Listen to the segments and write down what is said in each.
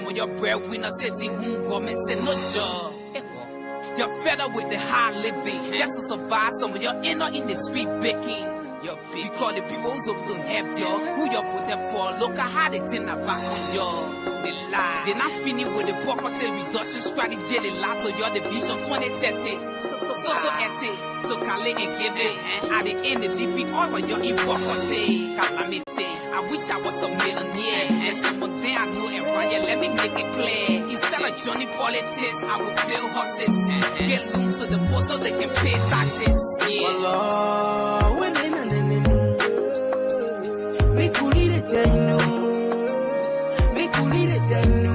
some of your breadwinners sitting home, government say no job. You're fed up with the hard living, just to survive. Some of your inner in the street baking. We call the people who's up to help you. Who you're voted for? Look at how they turn their back on you. They lie. They're not finished with the poverty reduction strategy. They lie to your division 2030. So empty. So collect and give it. At the end, they defeat all of your impoverty. Calamity. I wish I was a millionaire. And someone there I know and Ryan, let me make it clear. Instead of joining politics, I will build horses. Get loans to the poor so they can pay taxes. Yeah. Make you lead it, I know. Make you lead it, I know.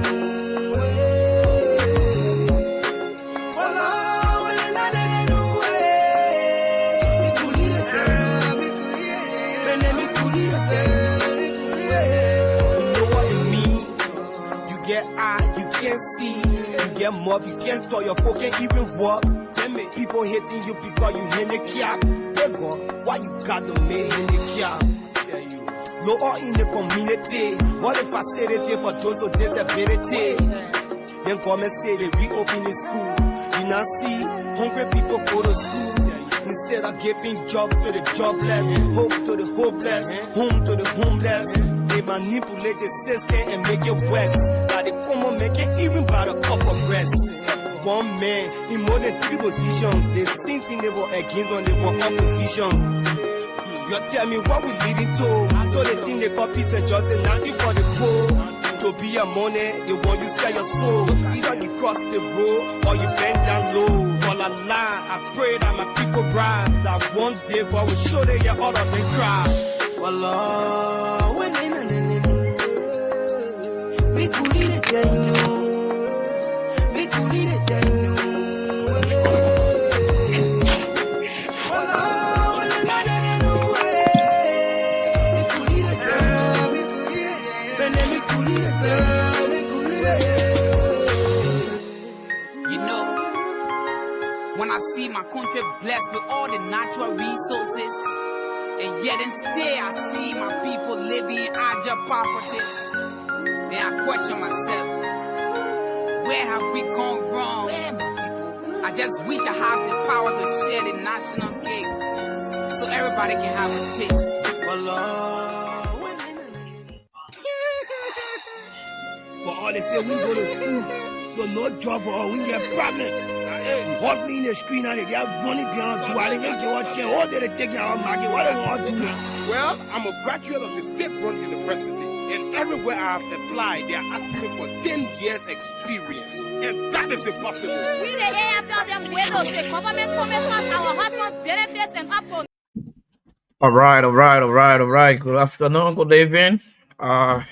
You can't see, you get mob, you can't talk, your folk can't even walk. Tell me, people hating you because you handicap. Hey God, why you got the man handicap? Tell you, you're all in the community. What if I say it here for those with disability? Then government say they reopen the school. You now see hungry people go to school. Instead of giving job to the jobless, hope to the hopeless, home to the homeless. They manipulate the system and make it worse. Now they come on make it even by the cup of breast. One man in more than 3 positions. The same thing they were against when they were opposition. You tell me what we leading to. So they think they got peace and justice, nothing for the poor. To be a money, they want you sell your soul. Either you cross the road or you bend down low. All Allah, I pray that my people rise. That one day God will show they get all of them cry. Wallah, when make you lead it, I know. Make you lead it, I know. When I see my country blessed with all the natural resources, and yet and still I see my people living in abject poverty, then I question myself, where have we gone wrong? I just wish I had the power to share the national cake, so everybody can have a taste. For all they say, we go to school, so no job for all, we get pregnant. Hustling in the screen and they have money beyond dwelling. They get all they take our market. What do they want to do now? Well, I'm a graduate of the state-run university, and everywhere I have applied, they are asking me for 10 years experience, and that is impossible. We the AFL them widows, the government promises our husbands benefits and upon. All right. Good afternoon, good evening. To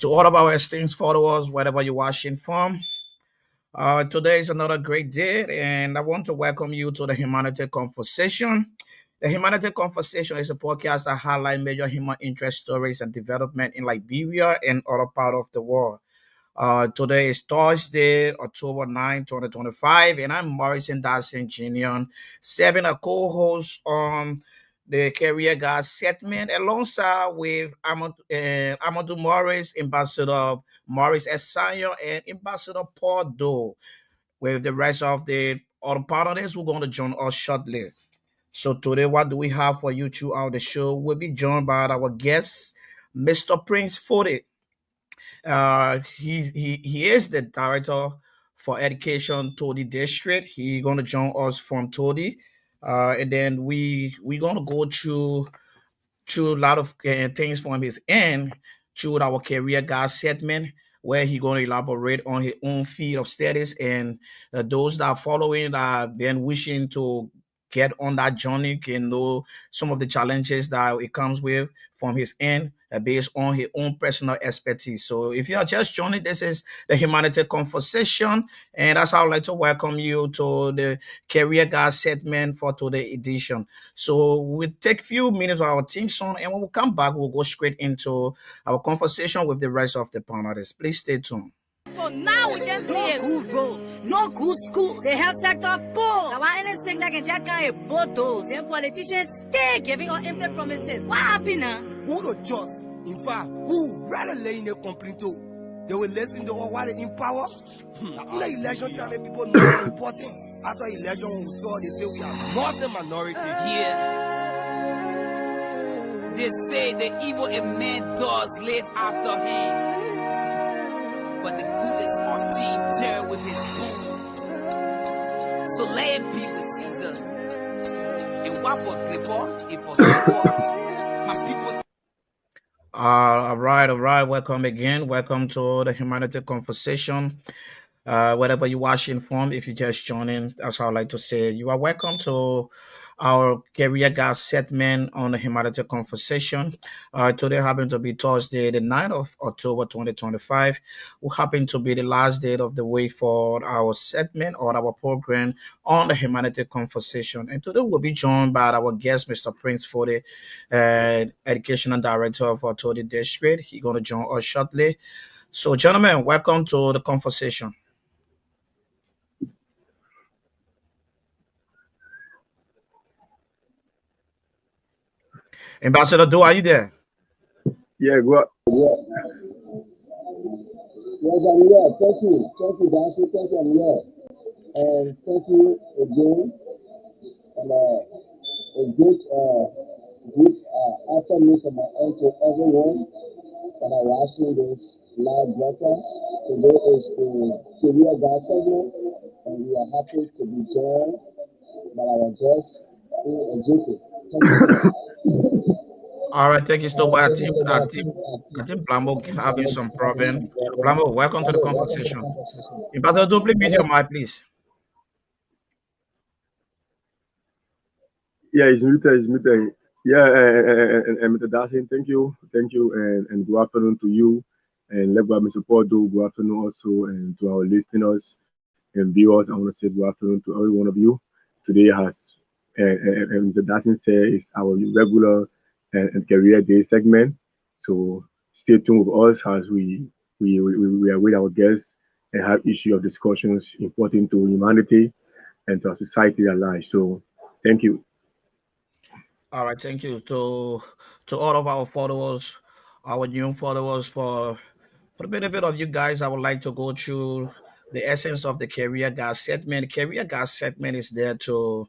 all of our esteemed followers, wherever you're watching from. Today is another great day, and I want to welcome you to the Humanity Conversation. The Humanity Conversation is a podcast that highlights major human interest stories and development in Liberia and other parts of the world. Today is Thursday, October 9, 2025, and I'm Morrison Dassin Jr., serving a co-host on the Career Guide segment alongside with Amadu Morris, Ambassador Morris Siryon, and Ambassador Paul Doe, with the rest of the other panelists who are going to join us shortly. So today, what do we have for you throughout the show? We'll be joined by our guest, Mr. Prince Foday. He is the director for education Todi District. He's going to join us from Todi. And then we're going to go through a lot of things from his end through our Career Guide segment, where he's going to elaborate on his own field of studies, and those that are following that then wishing to get on that journey can know some of the challenges that it comes with from his end based on his own personal expertise. So if you are just joining, this is the Humanity Conversation, and that's how I'd like to welcome you to the Career Guide segment for today's edition. So we'll take a few minutes of our theme song, and when we come back, we'll go straight into our conversation with the rest of the panelists. Please stay tuned. So now we can see it. No good road, no good school. The health sector poor. Now anything that can check out a bottles. Then politicians stay giving us empty promises. What happened now? Who to trust? In fact, who rather lay in a complaint to? They will listen to what they in power. After election time, people know how important. After election, when we talk, they say we are Muslim minority. Yeah. They say the evil a man does live after him, but the good is often tear with his boot. So let it be with Caesar. And what for Clipper? If for Clipper, my people. All right. Welcome again. Welcome to the Humanity Conversation. Whatever you're watching from, if you just joining, that's how I like to say you are welcome to our career guide segment on the Humanity Conversation. Today happens to be Thursday, the 9th of October 2025, who happen to be the last day of the week for our segment or our program on the Humanity Conversation. And today we'll be joined by our guest, Mr. Prince Foday, Educational Director of our Thursdaay District. He's going to join us shortly. So, gentlemen, welcome to the conversation. Ambassador Do, are you there? Yeah, go. Yes, I'm here. Thank you, Dassin. Thank you, I'm here. And thank you again. And a good afternoon from my end to everyone that are watching this live broadcast. Today is the career guide segment, and we are happy to be joined by our guest, Ejike. Thank you so much. All right, thank you so much. I think Blamo having some problem. So Blamo, welcome to the conversation. Ambassador Do, please mute your mic, please. Yeah, it's muted. Yeah, and Mr. Dassin, thank you, and good afternoon to you, and let God support do. Good afternoon also, and to our listeners and viewers. I want to say good afternoon to every one of you. Today has, and Mr. Dassin said, is our regular and career day segment. So stay tuned with us as we are with our guests and have issue of discussions important to humanity and to our society at large. So thank you. All right, thank you to all of our followers, our new followers. For the benefit of you guys, I would like to go through the essence of the career guide segment. Career guide segment is there to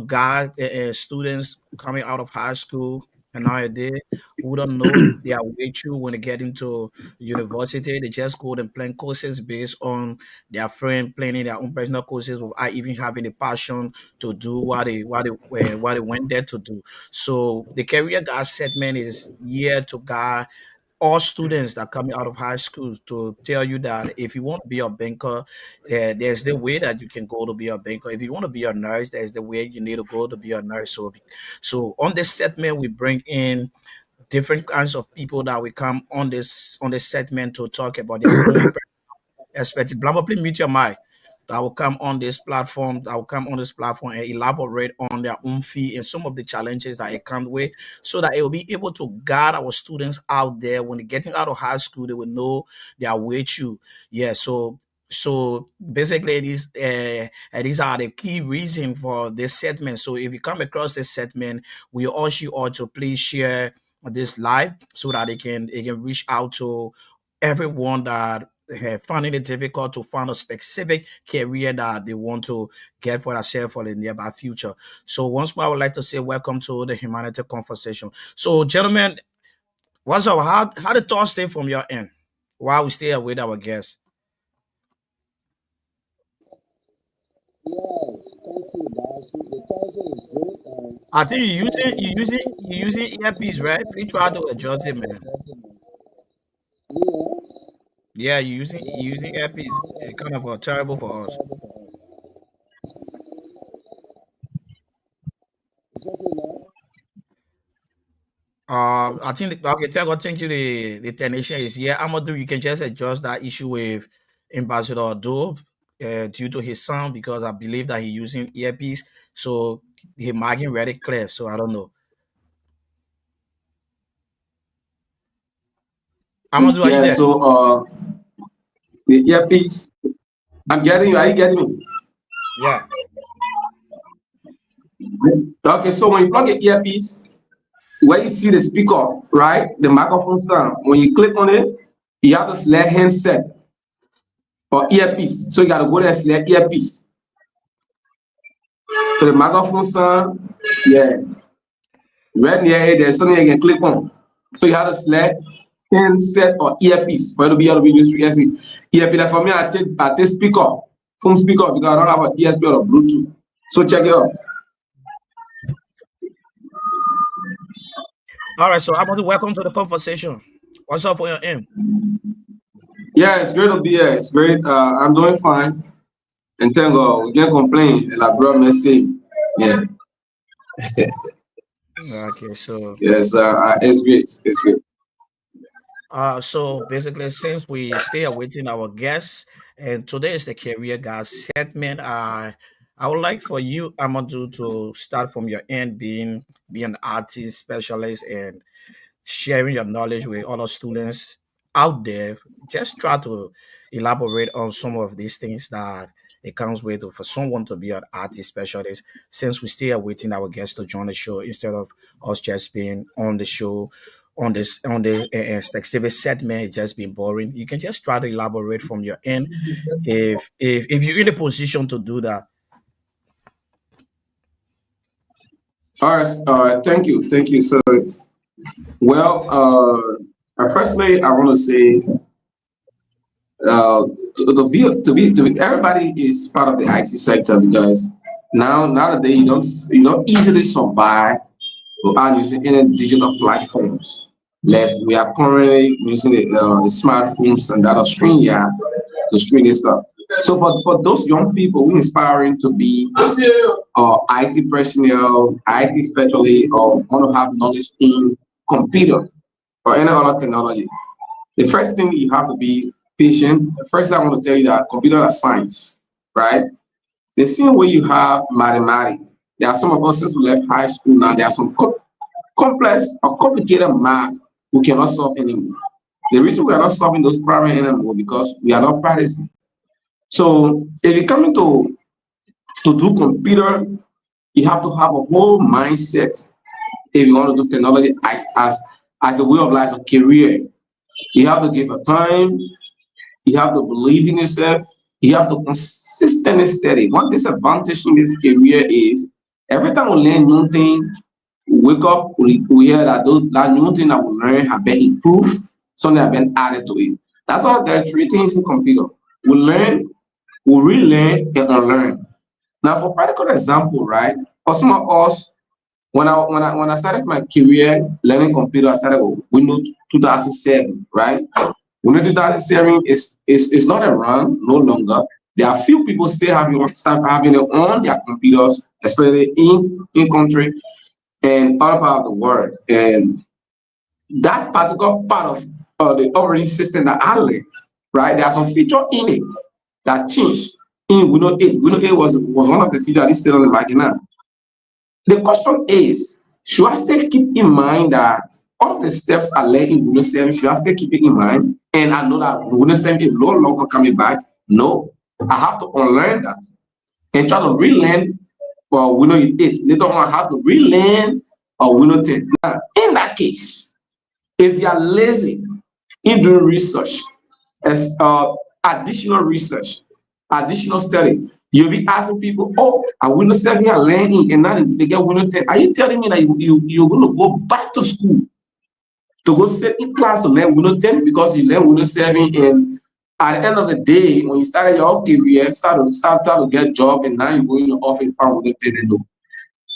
guide students coming out of high school and nowadays who don't know their way through when they get into university. They just go and plan courses based on their friend planning their own personal courses without even having the passion to do what they went there to do. So the career guide segment is here to guide all students that are coming out of high school to tell you that if you want to be a banker, there's the way that you can go to be a banker. If you want to be a nurse, there's the way you need to go to be a nurse. So on this segment, we bring in different kinds of people that will come on this segment to talk about their own perspective. Blamo, please mute your mic. That will come on this platform. And elaborate on their own fee and some of the challenges that it comes with, so that it will be able to guide our students out there when they're getting out of high school. They will know their way through. Yeah. So basically, these are the key reason for this segment. So if you come across this segment, we urge you all to please share this live so that they can reach out to everyone that finding it difficult to find a specific career that they want to get for themselves for the nearby future. So once more, I would like to say welcome to the Humanity Conversation. So, gentlemen, what's up? How the thoughts stay from your end while we stay here with our guests? Yes, thank you, Dassin. The Thursday is good. I think you're using earpiece, right? Please try to adjust it, man. Yeah, you're using earpiece. It's kind of terrible for us. It's okay now. I think okay. Thank you. The technician is here. Amadu, you can just adjust that issue with Ambassador Dove due to his sound, because I believe that he's using earpiece, so he marking very clear. So I don't know. Amadu, are you Yeah, there? so the earpiece, I'm getting you. Are you getting me? Yeah. Okay, so when you plug an earpiece, where you see the speaker, right, the microphone sound, when you click on it, You have to select handset or earpiece. So you got to go there and select earpiece. So the microphone sound, yeah. Right near it, there's something you can click on. So you have to select handset or earpiece for you to be able to use earpiece. Like for me, I take speaker, phone speaker, because I don't have an ESP or a Bluetooth. So check it out. All right, so Amadu, welcome to the conversation. What's up on your end? Yeah, it's great to be here. It's great. I'm doing fine. And thank God, we can't complain. Like bro, Messi. Yeah. Okay, so Yes, it's great. It's great. so basically, since we stay awaiting our guests, and today is the career guys segment, I would like for you, Amadu, to start from your end, being an artist specialist and sharing your knowledge with other students out there. Just try to elaborate on some of these things that it comes with for someone to be an artist specialist, since we still awaiting our guests to join the show instead of us just being on the show on the specific segment. It just being boring. You can just try to elaborate from your end if you're in a position to do that. All right. Thank you. So, well, firstly, I want to say, everybody is part of the IT sector, because nowadays you don't easily survive without using any digital platforms. Like we are currently using the smartphones and that of screen, yeah, to stream this stuff. So for those young people, we inspiring to be IT personnel, IT specialist, or want to have knowledge in computer or any other technology. The first thing, you have to be patient. The first thing I want to tell you, that computer is science, right? The same way you have mathematics. There are some of us, since we left high school now, there are some complex or complicated math we cannot solve anymore. The reason we are not solving those problems anymore because we are not practicing. So if you're coming to do computer, you have to have a whole mindset. If you want to do technology as a way of life, a career, you have to give a time. You have to believe in yourself. You have to consistently study. One disadvantage in this area is every time we learn new thing, we wake up, we hear that that new thing that we learn have been improved, something have been added to it. That's why there are three things in computer. We learn, we relearn, and unlearn. Now, for practical example, right? For some of us, when I started my career learning computer, I started with Windows 2007, right? Windows 2007 is not around no longer. There are few people still start having it on their computers, especially in country and all about the world. And that particular part of the operating system that I learned, right? There are some feature in it that changed in Windows 8. Windows 8 was one of the features that is still on the market now. The question is, should I still keep in mind that all of the steps I learned in Windows 7, should I still keep it in mind? And I know that Windows 7 is no longer coming back. No, I have to unlearn that and try to relearn Windows 8. Later on, I have to relearn Windows 10. Now, in that case, if you are lazy in doing research, as additional research, additional study, you'll be asking people, oh, I Windows 7 are learning, and now they get Windows 10. Are you telling me that you're going to go back to school to go sit in class to learn Windows 10 because you learn Windows 7, and at the end of the day, when you started your career, start to get job, and now you're going to office for Windows 10 and no.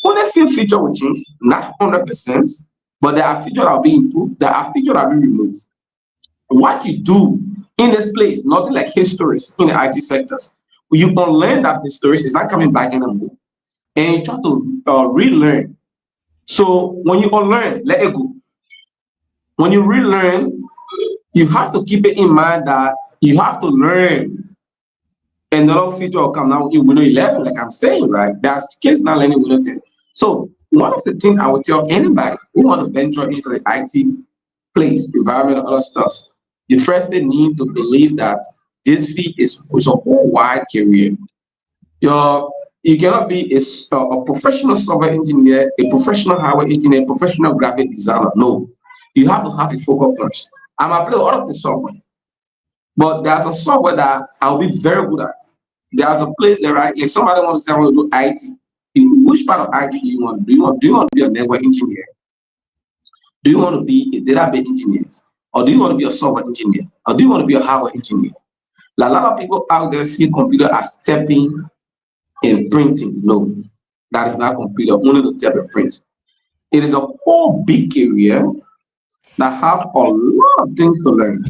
Only few features will change, not 100%, but there are features that will be improved, there are features that will be removed. What you do in this place, nothing like histories in the IT sectors. You can learn that history is not coming back anymore, and you try to relearn. So when you unlearn, let it go. When you relearn, you have to keep it in mind that you have to learn another feature will come now in Windows 11, like I'm saying, right? That's kids not learning Windows 10. So one of the things I would tell anybody who want to venture into the IT place, environment, and other stuff, you first they need to believe that this field is a whole wide career. You cannot be a professional software engineer, a professional hardware engineer, a professional graphic designer. No, you have to have a focus first. I'm applying all of the software. But there's a software that I'll be very good at. There's a place there, right? Like somebody wants to say I want to do IT. In which part of IT do you want? Do you want to be a network engineer? Do you want to be a database engineer? Or do you want to be a software engineer? Or do you want to be a hardware engineer? Like a lot of people out there see computer as typing and printing. No, that is not computer, only to type and print. It is a whole big area that have a lot of things to learn.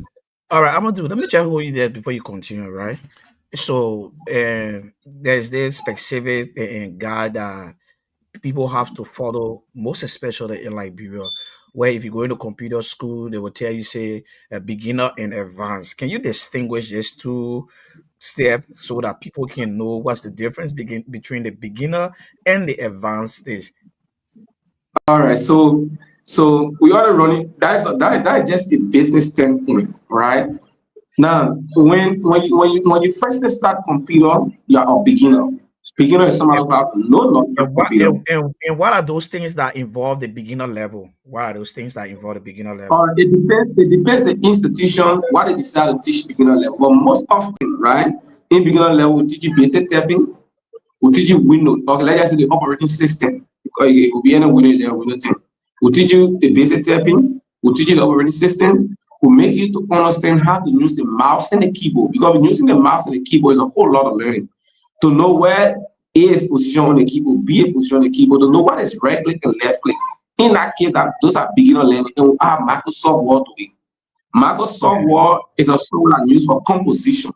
All right, Amadu, let me just hold you there before you continue, right? So, there's this specific guide that people have to follow, most especially in Liberia, where if you go into computer school, they will tell you, say, a beginner and advanced. Can you distinguish these two steps so that people can know what's the difference between the beginner and the advanced stage? All right, so we are running. That is just a business standpoint, right? Now, when you first start computer, you are a beginner. Beginner is somebody who have no knowledge of And what computer. and what are those things that involve the beginner level? What are those things that involve the beginner level? It depends. It depends the institution what they decide to teach beginner level. But most often, right, in beginner level, we teach you basic typing, we teach you Windows. Okay, let's just say the operating system. Because it could be any Windows or Windows 10. We teach you the basic typing. We teach you the operating systems. We make you to understand how to use the mouse and the keyboard. Because using the mouse and the keyboard is a whole lot of learning. To know where A is positioned on the keyboard, B is positioned on the keyboard, to know what is right click and left click. In that case, those are beginner learning, and we have Microsoft Word to it. Microsoft Okay. Word is a software used for composition,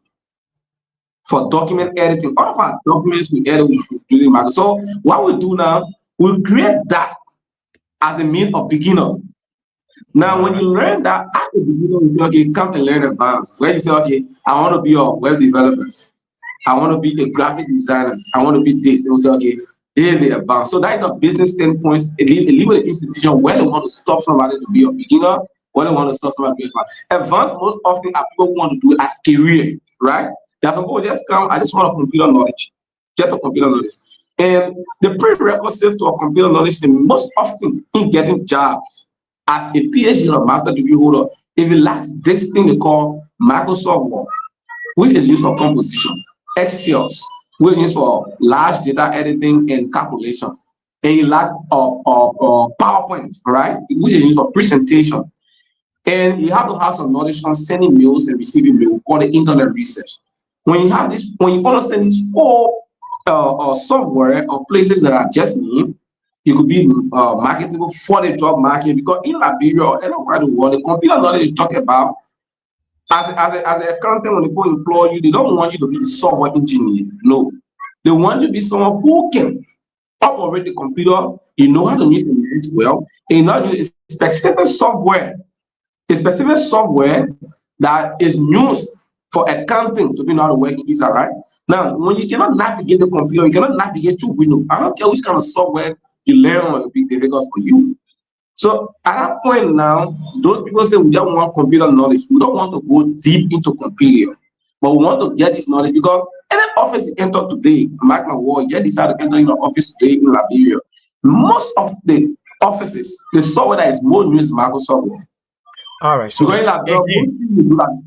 for document editing. All of our documents we edit using Microsoft. So what we do now, we create that as a means of beginner. Now, All when right. you learn that as a beginner, you say, okay, come and learn advanced. Where you say, okay, I want to be a web developer. I want to be a graphic designer. I want to be this. They will say, okay, there's the advance. So that is a business standpoint. A legal institution where they want to stop somebody to be a beginner, where they want to stop somebody to be advanced. Advanced most often are people who want to do it as career, right? There are some people who just come, I just want a computer knowledge, just a computer knowledge. And the prerequisite to a computer knowledge is most often in getting jobs as a PhD or master degree holder, if you lack this thing they call Microsoft Word, which is used for composition, Excel, which is used for large data editing and calculation, and you lack PowerPoint, right, which is used for presentation, and you have to have some knowledge on sending mails and receiving mail or the internet research. When you have this, when you understand these four software or places that I just named, you could be marketable for the job market, because in Liberia or anywhere in the world, the computer knowledge you talk about as an accountant, when they go employ you, they don't want you to be the software engineer. No, they want you to be someone who can operate the computer. You know how to use it well, and you know use a specific software that is used for accounting to be able to work in this, all right? Now, when you cannot navigate the computer, you cannot navigate through Windows. I don't care which kind of software you learn on, will be difficult for you. So at that point now, those people say we don't want computer knowledge. We don't want to go deep into computer, but we want to get this knowledge, because any office you enter today, mark my word, you decide to enter in an office today in Liberia. Most of the offices, the software that is more used is Microsoft Word. All right. So Because in Liberia, most again, people do that.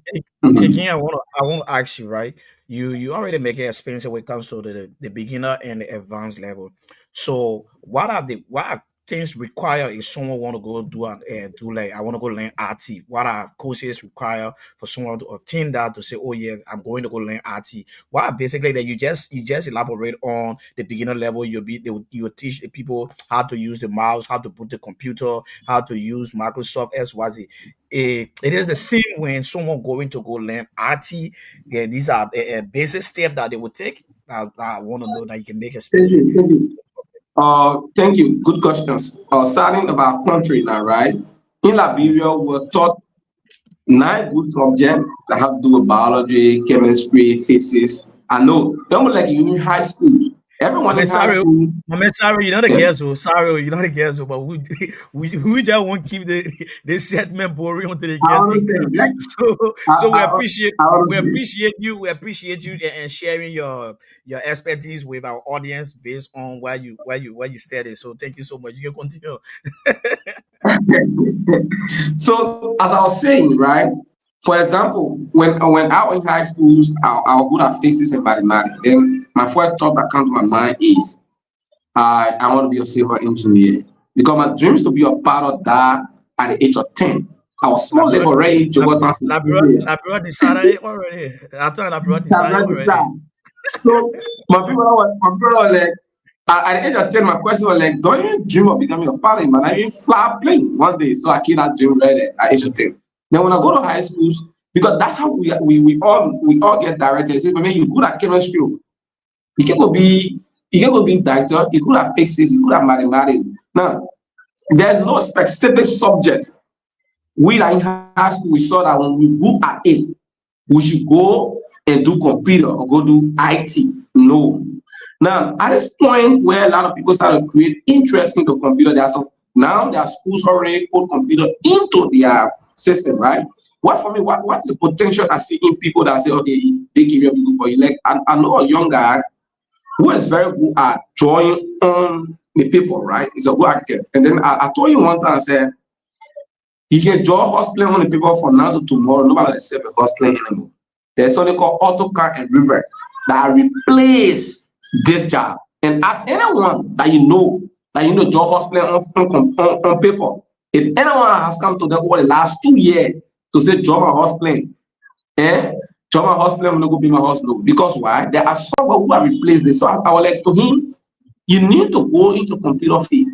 Mhm. again, I want to ask you, right? You already make an experience when it comes to the beginner and the advanced level. So what are things required if someone want to go do like I want to go learn RT? What are courses required for someone to obtain that to say, oh yes, I'm going to go learn RT? What are basically that you just elaborate on the beginner level. You will teach the people how to use the mouse, how to put the computer, how to use Microsoft SYZ. It is the same when someone going to go learn RT. Yeah, these are basic steps that they will take. I want to know that you can make a Thank specific. you. Thank you. Thank you. Good questions. Starting of our country now, right? In Liberia, we're taught 9 good subjects that have to do with biology, chemistry, physics. I know, don't like you in high school. Everyone in high school, Sorry, you're not a yeah, guest, oh. Sorry, you're not a guest, oh, but we just won't keep the segment boring until the I guests can come. understand. Like, So I, I, I understand. we appreciate you and sharing your expertise with our audience based on where you study. So thank you so much. You can continue. So, as I was saying, right? For example, when I was in high schools, I was good at physics and mathematics. Then my first thought that comes to my mind is I want to be a civil engineer because my dream is to be a part of that at the age of 10. I was small Labro, level already, Labro decided already. I thought Labro decided already. So my people was like, at the age of 10, my question was like, don't you dream of becoming a pilot, man? I even fly a plane one day. So I killed that dream right at age of 10. Then when I go to high schools, because that's how we all get directed. Say, man, you good at chemistry. You can go be doctor, you good at physics, you good at mathematics. Now, there's no specific subject. We like in high school, we saw that when we go at it, we should go and do computer or go do IT. No. Now, at this point where a lot of people start to create interest into computer, now there are schools already put computer into their system, right? What's the potential I see in people that say, okay, they give you a good for you? Like I know a young guy who is very good at drawing on the people, right? He's a good architect. And then I told him one time, I said, you can draw horse plane on the people from now to tomorrow. Nobody accept a horse plane anymore. There's something called AutoCAD and Revit that replace this job. And ask anyone that you know draw horse plane on paper. If anyone has come to them over the last 2 years to say draw my horse plane, draw my horse plane, I'm not going to be my horse. No. Because why? There are someone who have replaced this. So I was like to him, you need to go into computer field.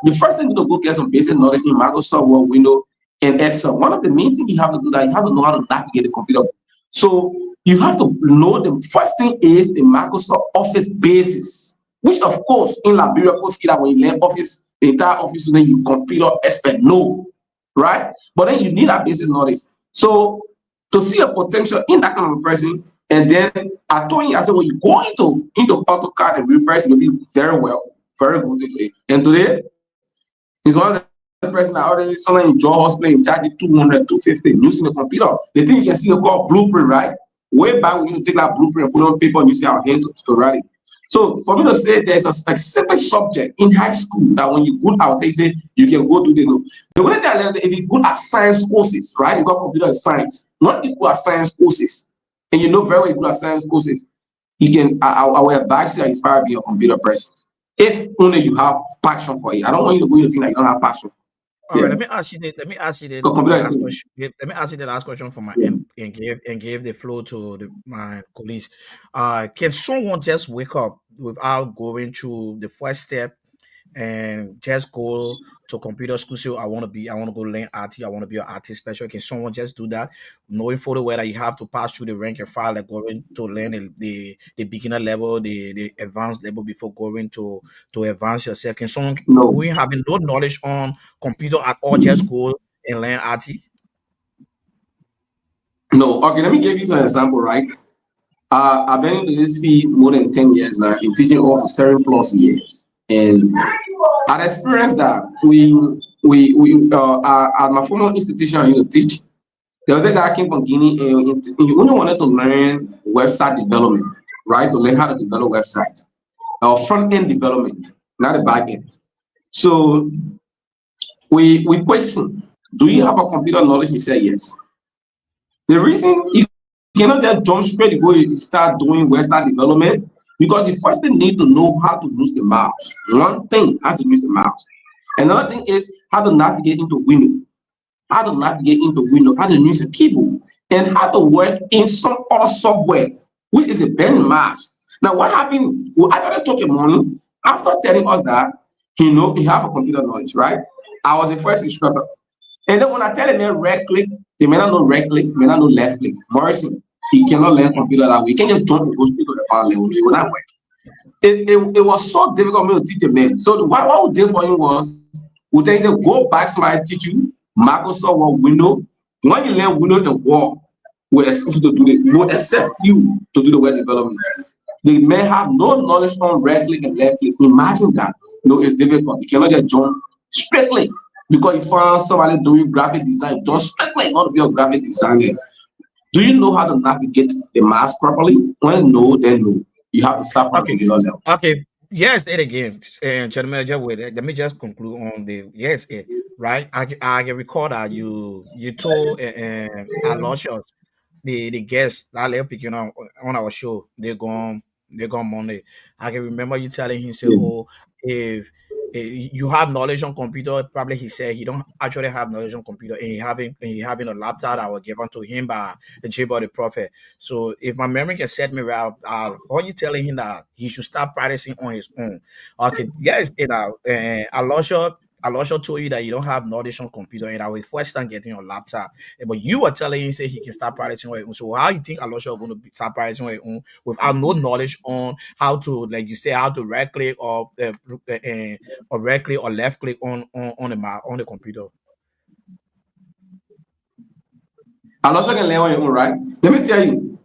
The first thing you need to go get some basic knowledge in Microsoft Word, Windows, and Excel. One of the main things you have to do that you have to know how to navigate the computer. So you have to know the first thing is the Microsoft Office basis, which of course in Liberia, people feel that when you learn Office, the entire Office, then you computer expert. No, right? But then you need that basic knowledge. So to see a potential in that kind of a person, and then I told you, I said, when you go into AutoCAD and Refresh, you'll be very good today. And today, he's one of the person that already someone in draw horse plane charge you 200, 250 using the computer. The thing you can see called blueprint, right? Way back when you take that blueprint and put it on paper and you see how hand to write it. So for me to say there's a specific subject in high school that when you good out, they say you can go to this. The way they are learning, if you good at science courses, right? You got computer science, not equal at science courses, and you know very well you good at science courses, you can I will advise you that inspire to be a computer person. If only you have passion for it. I don't want you to go into things that you don't have passion for. All right, let me ask you the last question for my and give the floor to my colleagues. Can someone just wake up without going through the first step and just go to computer school? So I want to go learn IT. I want to be an IT special. Can someone just do that, knowing for the way that you have to pass through the rank and file, like going to learn the beginner level, the advanced level before going to advance yourself? Can someone who having no knowledge on computer at all just go and learn IT? No. Okay, let me give you some example, right? I've been in this field more than 10 years now, in teaching over 7+ years. And I experienced that we at my former institution I used to teach, there was a guy came from Guinea and he only wanted to learn website development, right? To learn how to develop websites. Front-end development, not the back end. So we questioned, do you have a computer knowledge? He said yes. The reason you cannot just jump straight to go and start doing website development, because you first need to know how to use the mouse. One thing, how to use the mouse. Another thing is how to navigate into Windows, how to use a keyboard, and how to work in some other software, which is a band match. Now, what happened? Well, I started talking money after telling us that he have a computer knowledge, right? I was the first instructor. And then when I tell him right click, they may not know right click, may not know left click. Morrison, he cannot learn computer that way. He can just jump and go straight to the file level. It will not work. It was so difficult for me to teach a man. So what we did for him was, we tell him, go back, somebody teach you Microsoft or Windows. When you learn Windows and Word, we'll accept you to do it. We'll accept you to do the web development. They may have no knowledge on right click and left click. Imagine that. It's difficult. You cannot just jump strictly because you found somebody doing graphic design. Just strictly not to be a graphic designer. Do you know how to navigate the mouse properly? When no, then no. You have to start from the level. Okay. Yes, it again, and gentlemen, just wait. Let me just conclude on the yes, it right. I can recall that you told Aloysius the guests that left picking on our show. They gone Monday. I can remember you telling him say, Yeah. oh, if you have knowledge on computer, probably he said he don't actually have knowledge on computer, and he having a laptop that was given to him by the Jabba the prophet. So if my memory can set me right, are you telling him that he should start practicing on his own? Okay, yes, Aloysius told you that you don't have knowledge on computer, and I was first time getting your laptop. But you were telling him say he can start practicing on his own. So how you think Aloysius going to start practicing on his own without no knowledge on how to, like you say, how to right click or right click or left click on the on the computer? I'm also gonna learn on your own, right? Let me tell you,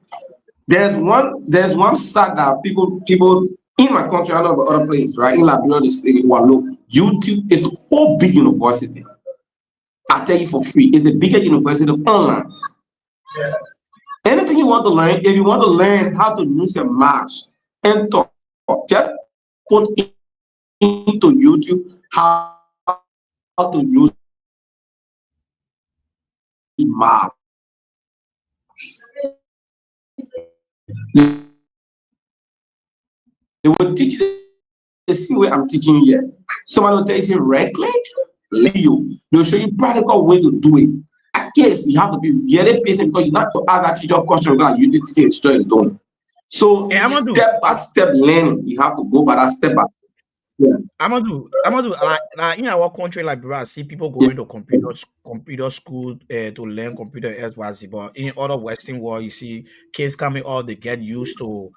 there's one site that people in my country, I know about other places, right? In Liberia, the state, look, YouTube is a whole big university. I tell you for free, it's the biggest university online. Anything you want to learn, if you want to learn how to use your mouse and talk, just put into YouTube how to use mouse. They will teach you the same way I'm teaching you here. Someone will tell you, right click, leave you. They'll show you practical way to do it. I guess you have to be very patient because you have to ask that teacher question because you need to see the teacher is doing. So Hey, Amadu, step by step learning, you have to go by that step by yeah. Amadu, like in our country, like bro, I see people Yeah. going to computer school to learn computer as well. But in other Western world, you see kids coming out, they get used to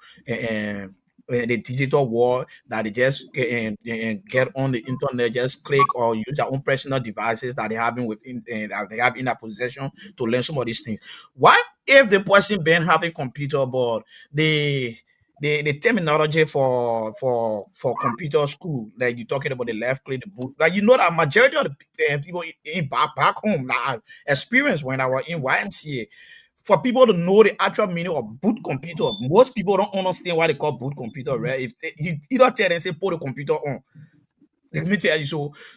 the digital world that they just get on the internet, just click or use their own personal devices that they having within that they have in their possession to learn some of these things. What if the person been having computer, but the terminology for computer school, like you're talking about the left click, the boot, like you know that majority of the people in back home that I experienced when I was in YMCA, for people to know the actual meaning of boot computer, most people don't understand why they call boot computer, right? If you either tell them say put the computer on, let me tell you,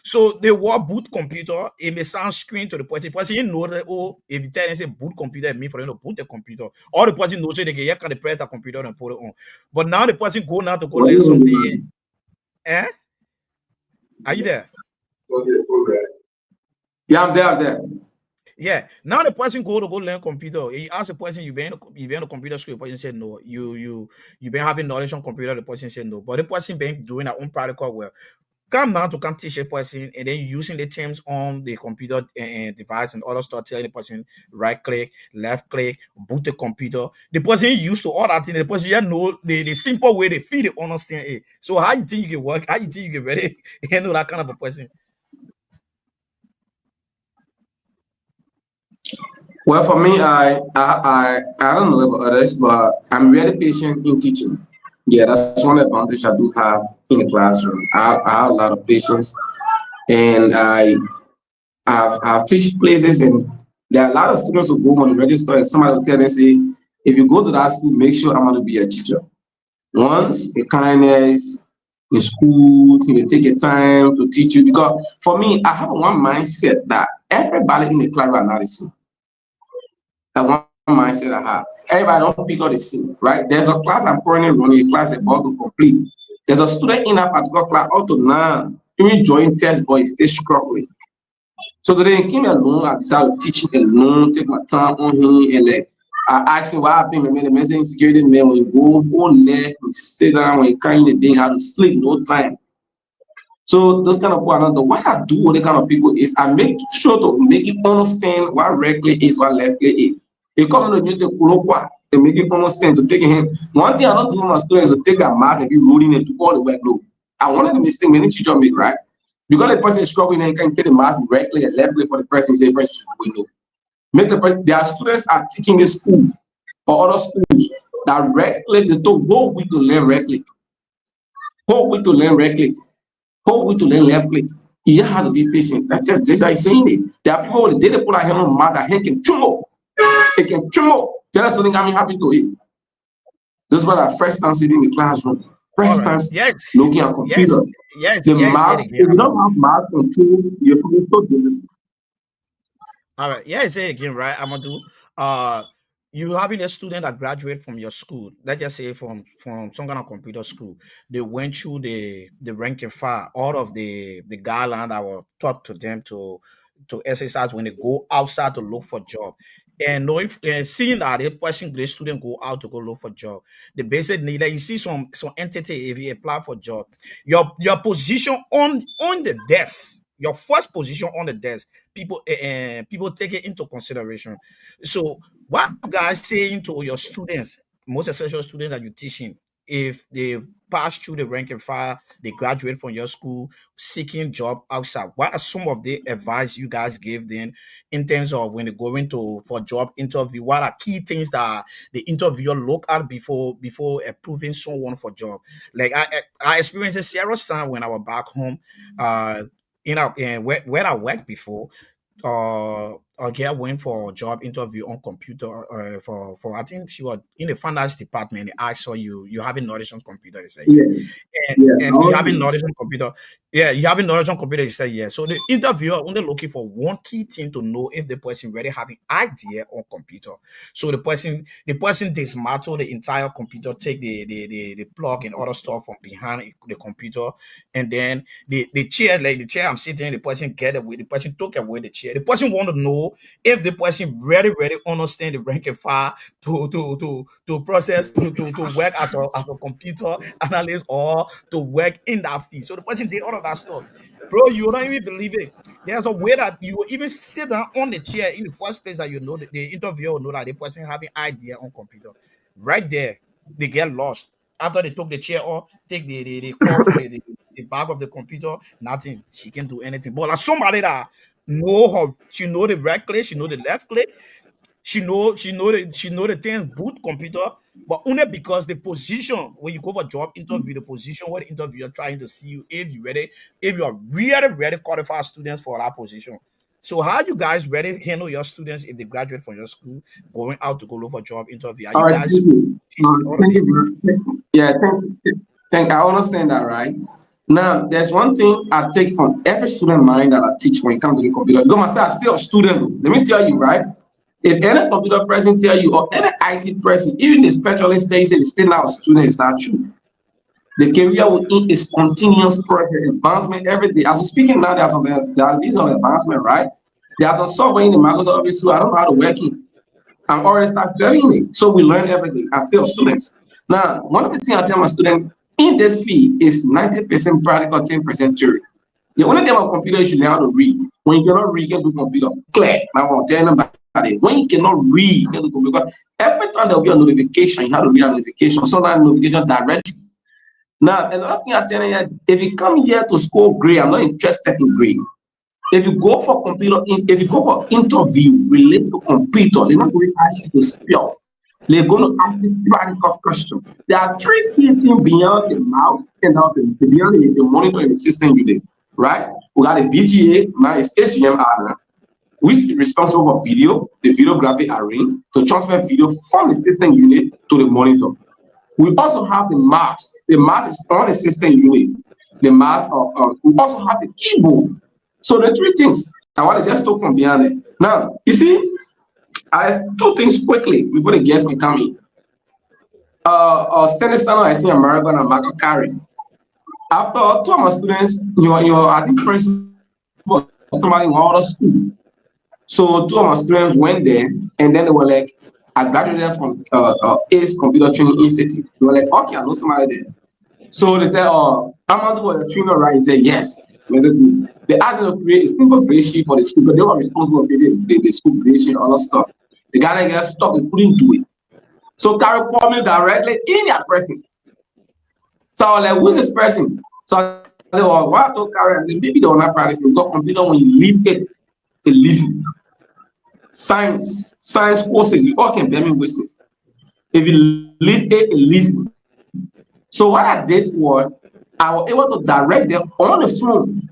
so the word boot computer, it may sound screen to the person. The person you know that, oh, if you tell them say boot computer, it means for them to boot the computer. Or the person knows that they can, yeah, can they press the computer and put it on. But now the person go now to go learn something. Eh? Are you there? Yeah, I'm there, I'm there. Yeah. Now the person go to go learn computer. You ask the person you been in a computer school, the person said no. You been having knowledge on computer, the person said no. But the person been doing their own practical well. Come now to come teach a person and then using the terms on the computer and device and other stuff, telling the person right click, left click, boot the computer. The person used to all that thing, the person know the simple way they feel they understand it. So how you think you can work? How you think you can really handle that kind of a person? Well, for me, I don't know about others, but I'm really patient in teaching. Yeah, that's one advantage I do have in the classroom. I have a lot of patience, and I've teach places, and there are a lot of students who go on the register, and somebody will tell them, say, if you go to that school, make sure I'm going to be a teacher. Once the kindness in school, you will take your time to teach you. Because for me, I have one mindset that everybody in the class are not the same. That's one mindset I have. Everybody don't pick up the same, right? There's a class I'm currently running, a class about to complete. There's a student in that particular class up to now, even join test, but he still struggling. So today he came alone, I decided to teach him alone, take my time on him, and like I asked him what happened, man, the message security man, when you go on there, you sit down, when you can't the day, how to sleep, no time. So those kind of people are not the what I do with the kind of people is I make sure to make you understand what right click is, what left click is. You come to use the colloquia to make you understand to take him. One thing I don't do with my students is to take that math and be rolling it to all the way low. I wanted the mistake many teachers make, right? Because the person is struggling and can take the math right click and left click for the person, say the person should know. Make the person, their students are teaching in school or other schools that right click, they don't go with to learn right click. Go with to learn right click. Whole way to learn left click. You have to be patient. That's just like saying it. There are people who they put a hand on mouth that can chumbo. They can chumbo. Tell us something I'm happy to it. This is what I first time sitting in the classroom. All First right. time Yes. looking at Yes. computer. Yes. The Yes. It mouse, again, if you don't Amadu. have mouse control, you're probably so different. All right. Yeah, say it again, right, Amadu? Uh, you having a student that graduate from your school, let's just say from some kind of computer school, they went through the rank and file, all of the guidelines that were taught to them to exercise when they go outside to look for job. And knowing, seeing that a person, the student go out to go look for job, the basic need that you see some entity if you apply for job, your position on the desk, your first position on the desk, people take it into consideration. So what you guys saying to your students, most especially students that you're teaching, if they pass through the rank and file, they graduate from your school seeking job outside, what are some of the advice you guys give them in terms of when they go into for job interview? What are key things that the interviewer look at before approving someone for job? Like I experienced it several times when I was back home, where I worked before. A girl went for a job interview on computer, for I think she was in the finance department. They asked her, you having knowledge on computer? They said, yeah. Yeah, yeah. And you having knowledge on computer? Yeah, you having knowledge on computer? You say, yeah. So the interviewer only looking for one key thing to know if the person really having idea on computer. So the person dismantle the entire computer, take the plug and other stuff from behind the computer, and then the chair, like the chair I'm sitting, the person get away, the person took away the chair. The person want to know if the person really understand the rank and file to process to work as a computer analyst or to work in that field. So the person did all of that stuff. Bro, you don't even believe it. There's a way that you will even sit down on the chair in the first place that you know that the interviewer will know that the person having idea on computer. Right there, they get lost. After they took the chair off, take the call from the back of the computer, nothing. She can do anything. But like somebody that know her, she know the right click, she know the left click, she know the things boot computer, but only because the position when you go for job interview, the position where the interviewer trying to see you if you are really qualified students for that position. So how you guys ready handle your students if they graduate from your school going out to go look for job interview? Are All you right, guys thank you. teaching all of Thank these you, things? Yeah, thank. I understand that, right? Now, there's one thing I take from every student mind that I teach when it comes to the computer. Because myself, I'm still a student. Let me tell you, right? If any computer person tell you, or any IT person, even the specialist says it's still not a student, it's not true. The career within is continuous process, advancement every day. As we're speaking now, there's been some advancement, right? There's a software in the Microsoft Office, so I don't know how to work it. I'm already start studying it. So we learn everything. I'm still students. Now, one of the things I tell my students in this field is 90% practical, 10% theory. The only thing about computer is you learn how to read. When you cannot read, you can do computer. Clear. Now I'm telling them about it. When you cannot read, you can do computer. Every time there will be a notification, you have to read a notification. Sometimes notification directly. Now, another thing I tell you, if you come here to score grade, I'm not interested in grade. If you go for if you go for interview related to computer, they're not going to ask you to spell. They're going to ask you practical questions. There are three key things beyond the mouse and beyond the monitor in the system unit, right? We got a VGA, now it's HDMI, which is responsible for video, the video graphic array, to transfer video from the system unit to the monitor. We also have the mouse. The mouse is on the system unit. The mouse, we also have the keyboard. So the three things I want to just talk from behind it. Now, you see, I two things quickly before the guests can come in. Standing standard, I see American and Michael Carey. After two of my students, I think principal somebody in other school. So two of my students went there, and then they were like, I graduated from ACE Computer Training Institute. They were like, okay, I know somebody there. So they said, Amadu was a trainer, right? He said, yes. They asked them to create a simple grade sheet for the school, but they were responsible for the school grade sheet and all that stuff. The guy that got stuck, he couldn't do it. So Carrie called me directly in their person. So I was like, who's this person? So I said, well, why I told Carrie? I said, maybe they're not practicing. Because computer, when you leave it leaves you. Science courses, you all can bear me witness. If you leave it leaves you. So what I did was, I was able to direct them on the phone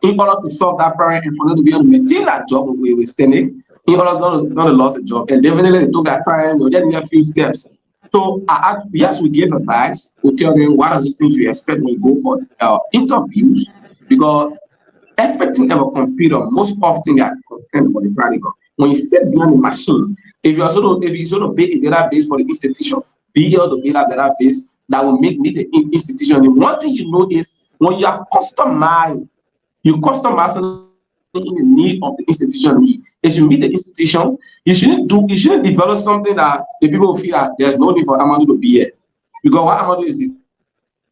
in order to solve that problem and for them to be able to maintain that job with standing in order not to lose the job. And definitely they took that time, they just need a few steps So yes, we give advice. We tell them what are the things you expect when you go for interviews, because everything ever computer most often they are concerned about the practical. When you sit behind the machine, if you're sort of build a database for the institution, build a database that will make the institution. The one thing you know is when you are customizing in the need of the institution need. If you meet the institution, you shouldn't develop something that the people feel that there's no need for Amadu to be here. Because what Amadu is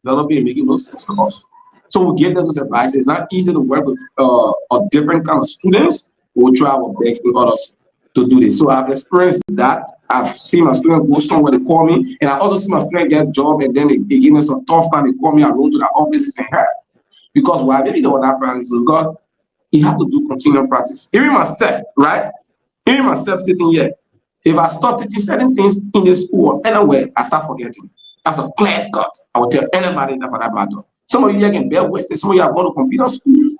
developing and making no sense to us. So we give them this advice. It's not easy to work with a different kind of students. We'll try our best in order to do this. So I've experienced that. I've seen my student go somewhere, they call me, and I also see my student get a job, and then they give me some tough time. They call me, I run to the offices and her. Because why really know what that practice is, God, you have to do continual practice. Even myself, right? Even myself sitting here, if I stop teaching certain things in the school or anywhere, I start forgetting. That's a clear cut. I will tell anybody that for that matter. Some of you here can bear wasted. Some of you are going to computer schools.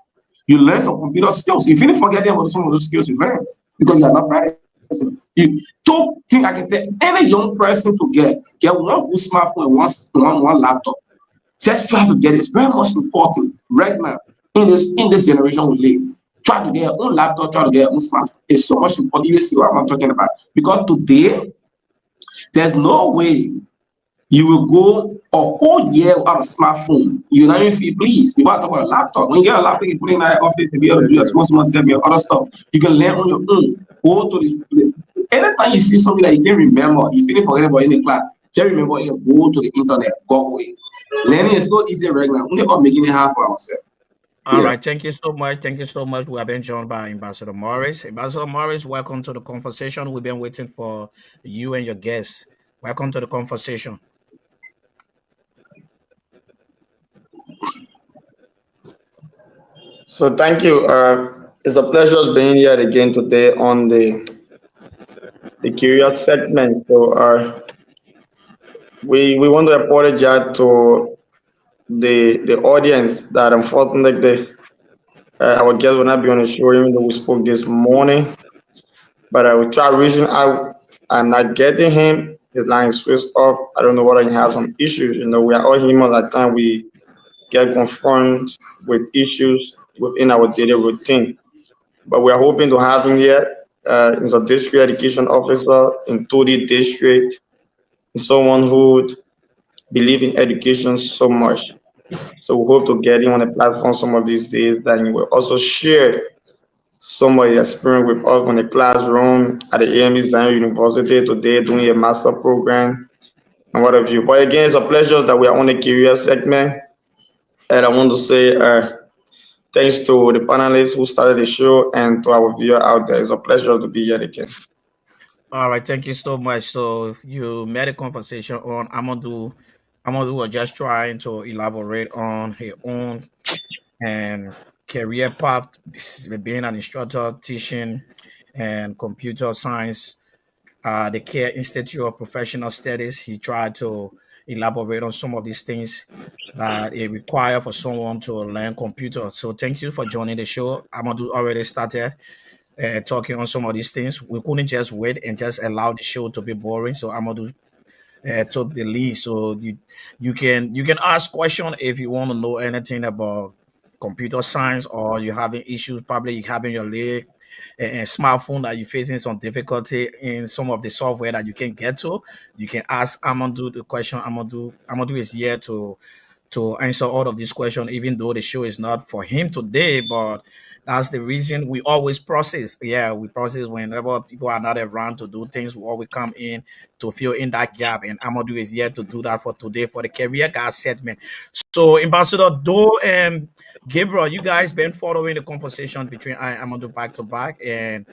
You learn some computer skills. You finish forgetting about some of those skills you learn because you are not practicing. You two things I can tell any young person to get one good smartphone and one laptop. Just try to get it. It's very much important right now in this generation we live. Try to get your own laptop, try to get your own smartphone. It's so much important. You will see what I'm talking about. Because today, there's no way you will go a whole year without a smartphone. You not even feel pleased. Before I talk about a laptop, when you get a laptop, you put it in your office to be able to do your small other stuff. You can learn on your own. Go to the anytime you see something that you can remember, you feel forget about in the class, just remember you go to the internet, go away. Learning is so easy right now. We're not making it hard for ourselves. All right, thank you so much. Thank you so much. We have been joined by Ambassador Morris. Ambassador Morris, welcome to the conversation. We've been waiting for you and your guests. Welcome to the conversation. So thank you. It's a pleasure being here again today on the curious segment. So we want to apologize to the audience that unfortunately our guest will not be on the show even though we spoke this morning. But I will try reaching out. I'm not getting him. His line is switched off. I don't know whether he has some issues. You know, we are all human. At times we get confronted with issues within our daily routine. But we are hoping to have him here. He's a district education officer in Todi district. He's someone who would believe in education so much. So we hope to get him on the platform some of these days. That he will also share some of his experience with us in the classroom at the AME Zion University today doing a master program and what have you. But again, it's a pleasure that we are on the career segment. And I want to say thanks to the panelists who started the show and to our viewer out there. It's a pleasure to be here again. All right, thank you so much. So you made a conversation on Amadu. Amadu was just trying to elaborate on his own and career path, being an instructor, teaching, and computer science. The Care Institute of Professional Studies. He tried to elaborate on some of these things that it require for someone to learn computer. So thank you for joining the show. Amadu already started talking on some of these things. We couldn't just wait and just allow the show to be boring. So Amadu took the lead. So you can ask question if you want to know anything about computer science or you're having issues, probably you having your leg and smartphone that you're facing some difficulty in some of the software that you can get to. You can ask Amadu the question. Amadu is here to answer all of these questions, even though the show is not for him today, but that's the reason we always process. Yeah, we process whenever people are not around to do things. We always come in to fill in that gap, and Amadu is here to do that for today for the career guide segment. So, Ambassador Doe and Gabriel, you guys been following the conversation between I and Amadu back to back, and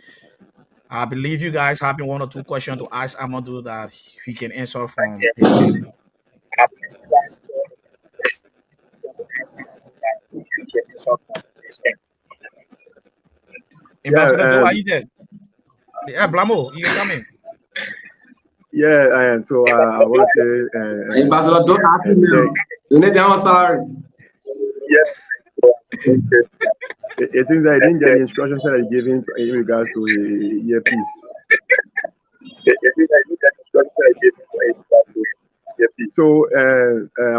I believe you guys having one or two questions to ask Amadu that he can answer from his end. Ambassador Doe, are you there? Yeah, Blamo, you can come in. Yeah, and so I want to say, Ambassador, don't ask me now. You need to answer. it seems that I didn't get the instructions that I gave him in regards to the earpiece. So I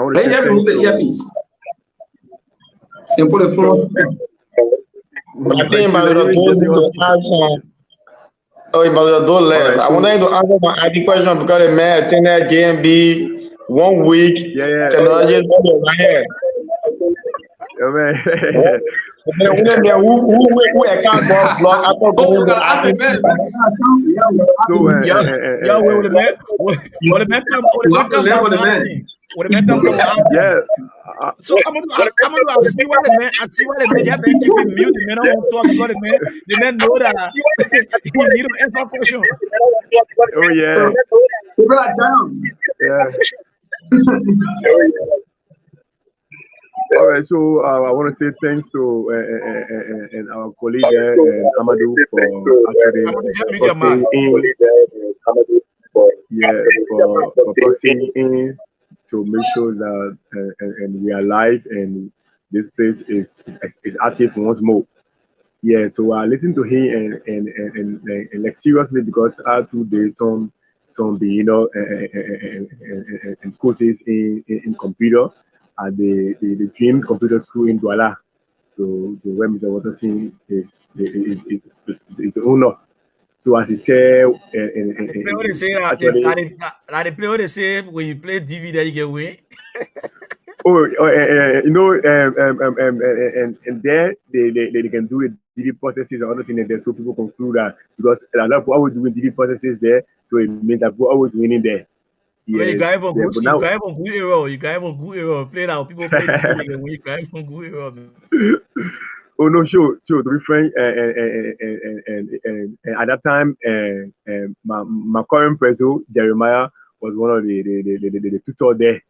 want to Let say you thanks remove the to. earpiece and put the phone. But I But think still, let Ambassador me told just me to answer. Oh, Ambassador Dole all left. right. I So wanted to answer my ID question because the man attended JMB 1 week. yeah. Technology is right here. Yeah, man. And then who account got blocked after Oh, going we to gotta ask the asking man. people. So Yo, wait, the man, what the man We have to live come with the about man. asking? What the man come about asking? yeah. So I'm gonna I see why the man have been keeping mute. The man don't want to talk because the man know that he need to answer question. Oh yeah. People are down. Yeah. All right. So I want to say thanks to and our colleague there and Amadu for actually I'm gonna just mute your tossing mic. in. Yeah, for tossing in to make sure that and we are live and this place is active once more. Yeah, so I listen to him and like seriously because I do the some the and courses in computer at the dream computer school in Douala. So the where Mr. Watterson is the owner. So as he said, They play what they say actually they play what they say when you play DVD you can win. and there they can do it DD processes or other things there, so people conclude that because a lot of people always doing DD processes there, so it means that people always winning there. When you Yes, drive on yeah, good, but now you drive on good error. Play now, people play DVD they can win. You drive on good error. Man. oh no, sure. To be frank, and at that time, my current president Jeremiah was one of the tutor there.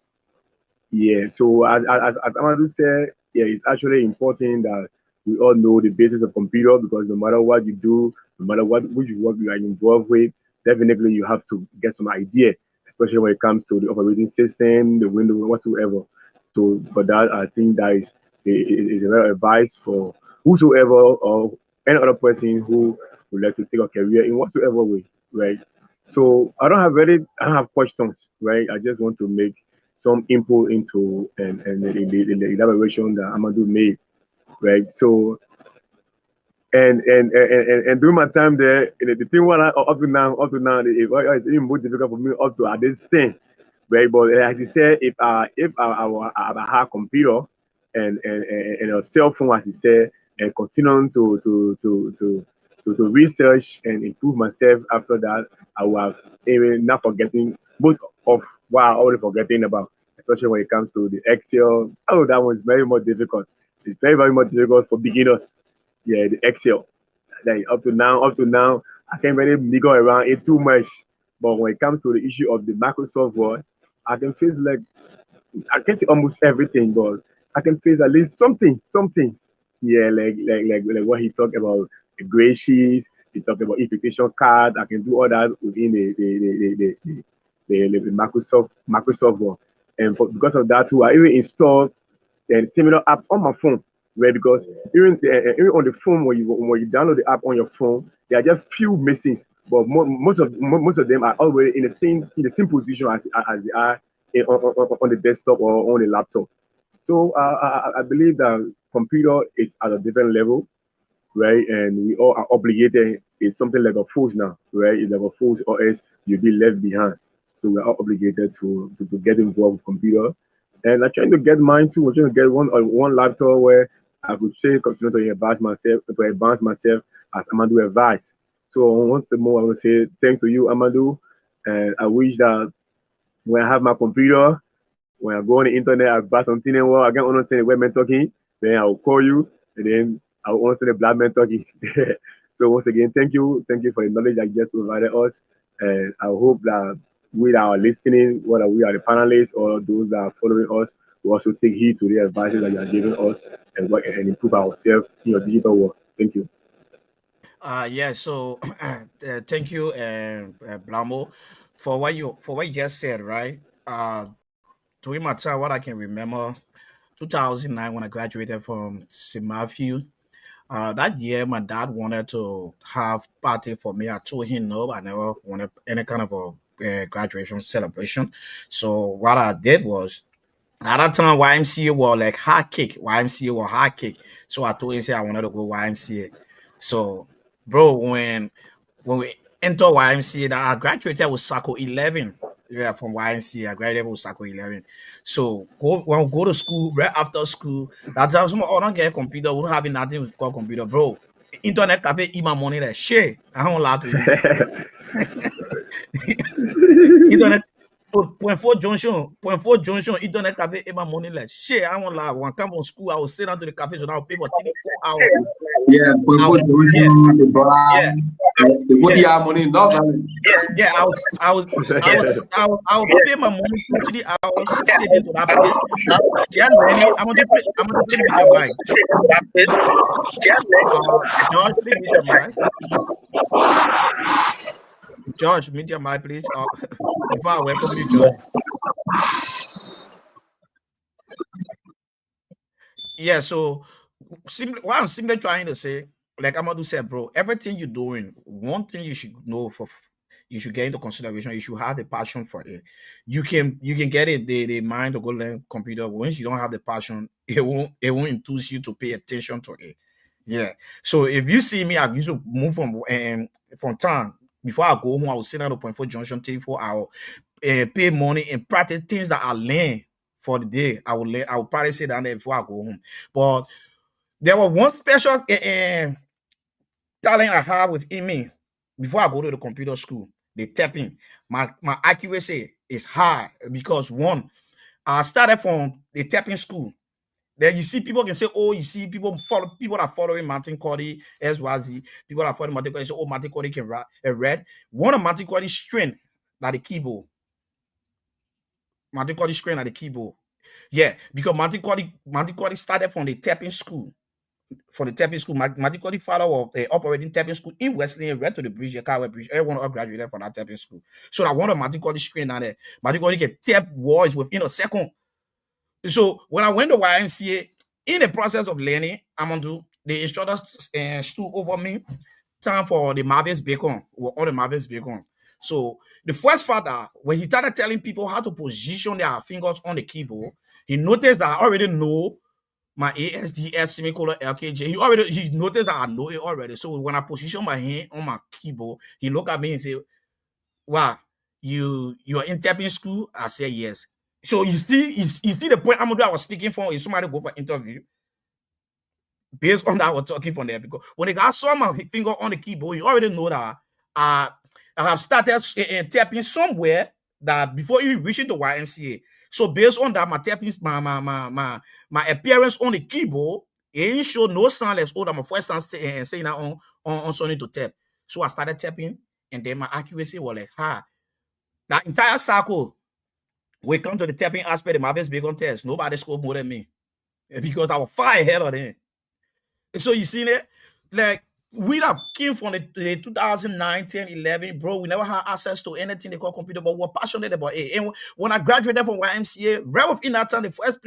Yeah, so as Amadu said, yeah, it's actually important that we all know the basis of computer because no matter what you do, no matter what which work you are involved with, definitely you have to get some idea, especially when it comes to the operating system, the Windows, whatsoever. So for that, I think that is a very advice for whosoever or any other person who would like to take a career in whatsoever way, right? So I don't have questions, right? I just want to make some input into and the elaboration that Amadu made, right? So and during my time there, the thing what up to now, it's even more difficult for me up to at this thing, right? But as you said, I have a computer and a cell phone, as you said, and continuing to research and improve myself after that, I was even not forgetting most of what I already forgetting about, especially when it comes to the Excel. Oh, that was very much difficult. It's very much difficult for beginners. Yeah, the Excel. Like up to now, I can't really niggle around it too much. But when it comes to the issue of the Microsoft Word, I can face like I can say almost everything, but I can face at least some things. Yeah, like what he talked about the gray sheets. He talked about invitation card. I can do all that within the Microsoft Word, and because of that too, I even installed a similar app on my phone. Where because even on the phone when you download the app on your phone, there are just few missings, but most of them are already in the same position as they are on the desktop or on the laptop. So I believe that computer is at a different level, right? And we all are obligated. It's something like a force now, right? It's like a force, or else you'll be left behind. So we're all obligated to get involved with computer. And I'm trying to get mine too. I'm trying to get one laptop where I could say continue to advance myself as Amadu advised. So once more, I want to say thanks to you, Amadu. And I wish that when I have my computer, when I go on the internet, I buy something and well, I can understand the web man talking, then I will call you, and then I will understand the black man talking. So once again, thank you for the knowledge that you just provided us, and I hope that with our listening, whether we are the panelists or those that are following us, we also take heed to the advices that you are giving us and work and improve ourselves in your digital world. Thank you. Yeah, so thank you, Blamo, for what you just said, right? During my time, what I can remember, 2009 when I graduated from St. Matthew. That year, my dad wanted to have party for me. I told him no, I never wanted any kind of a graduation celebration. So what I did was, at that time YMCA was like hard kick. YMCA was hard kick. So I told him say I wanted to go YMCA. So bro, when we enter YMCA, that I graduated with Sako 11. Yeah, from YMCA, I graduated with Sako 11. So when we go to school, right after school, that time some don't get a computer, we don't have nothing with called computer, bro. Internet cafe eat my money like shit. I don't lie to you. Internet point four junction, internet cafe eat my money like shit. I won't lie. When I come from school, I will sit down to the cafe, so I will pay for 3-4 hours. Yeah, Yeah, yeah, they put yeah. your money in that. Yeah, I would pay my money 2-3 hours to sit into that place. Yeah, Lenny, I'm gonna play with your mic. George, play with your mic. George, meet your mic, please. Before I welcome you, George. Yeah, so what I'm simply trying to say, like Amadu said, bro, everything you're doing, one thing you should know you should get into consideration, you should have the passion for it. You can get it the mind to go learn computer. Once you don't have the passion, it won't induce you to pay attention to it. Yeah. So if you see me, I used to move from town. Before I go home, I would sit at the point for junction 3-4 hours, pay money and practice things that I learn for the day. I would probably sit down there before I go home. But there was one special talent I have within me before I go to the computer school. The tapping, my accuracy is high because one, I started from the tapping school. Then you see people can say, oh, you see people that following Martin Cody, SYZ, people that following Martin Cody say, oh, Martin Cody can read. One of Martin Cody's strength that the keyboard. Martin Cody strength at the keyboard. Yeah, because Martin Cody started from the tapping school. For the tapping school, Martin Cody father was operating tapping school in Wesley and read to the bridge, the Carway Bridge. Everyone graduated from that tapping school. So that one of Martin Cody strength down there. Martin Cody can tap words within a second. So when I went to YMCA, in the process of learning, Amadu, the instructors stood over me, time for the Marvin's Bacon, or all the Marvin's Bacon. So the first father, when he started telling people how to position their fingers on the keyboard, he noticed that I already know my ASDS semicolon LKJ. He noticed that I know it already. So when I position my hand on my keyboard, he looked at me and said, wow, you're in tapping school? I said yes. So you see the point Amadu I was speaking for is somebody go for interview. Based on that, I was talking from there because when the guy saw my finger on the keyboard, you already know that I have started tapping somewhere that before you reach into YMCA. So based on that, my tapping, my appearance on the keyboard, it ain't show no sound less old. I'm first time saying that on something to tap. So I started tapping, and then my accuracy was like high. That entire cycle, we come to the tapping aspect of my first big test. Nobody scored more than me because I was far ahead of them. So you see that, like we that came from the 2009, 10, 11, bro, we never had access to anything they call computer, but we're passionate about it. And when I graduated from YMCA, right within that time, the first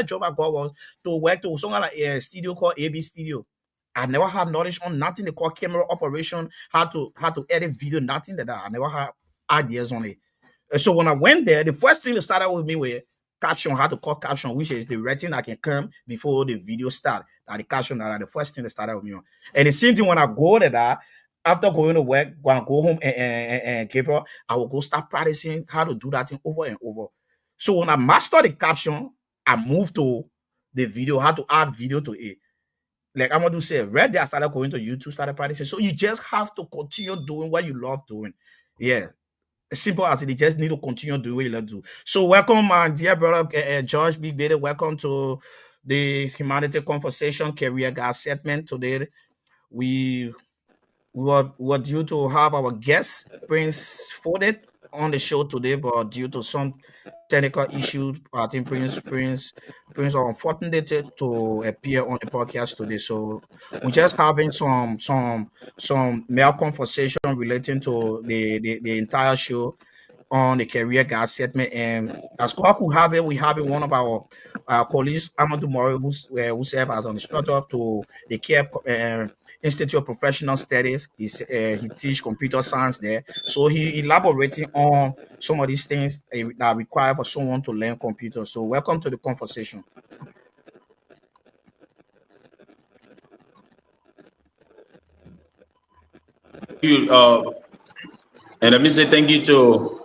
job I got was to work to something like a studio called AB Studio. I never had knowledge on nothing they call camera operation, how to edit video, nothing like that. I never had ideas on it. So when I went there, the first thing that started with me was caption, how to call caption, which is the writing that can come before the video start. That the caption that the first thing that started with me on. And the same thing when I go to that, after going to work, when I go home and Gabriel, I will go start practicing how to do that thing over and over. So when I master the caption, I move to the video, how to add video to it. Like Amadu said, right there, I started going to YouTube, started practicing. So you just have to continue doing what you love doing. Yeah. As simple as it, you just need to continue doing what you love to do. So welcome, my dear brother, George B. Bader. Welcome to the Humanity Conversation Career Guide segment. Today, we were due to have our guest, Prince Foday, on the show today, but due to some technical issues, I think Prince are unfortunate to appear on the podcast today. So we're just having some mere conversation relating to the entire show on the career guide segment. And as God could have it, we have one of our colleagues, Amadu Morrison, who serves as an instructor to the care Institute of Professional Studies. He teach computer science there. So he elaborating on some of these things that are required for someone to learn computer. So welcome to the conversation. You, and let me say thank you to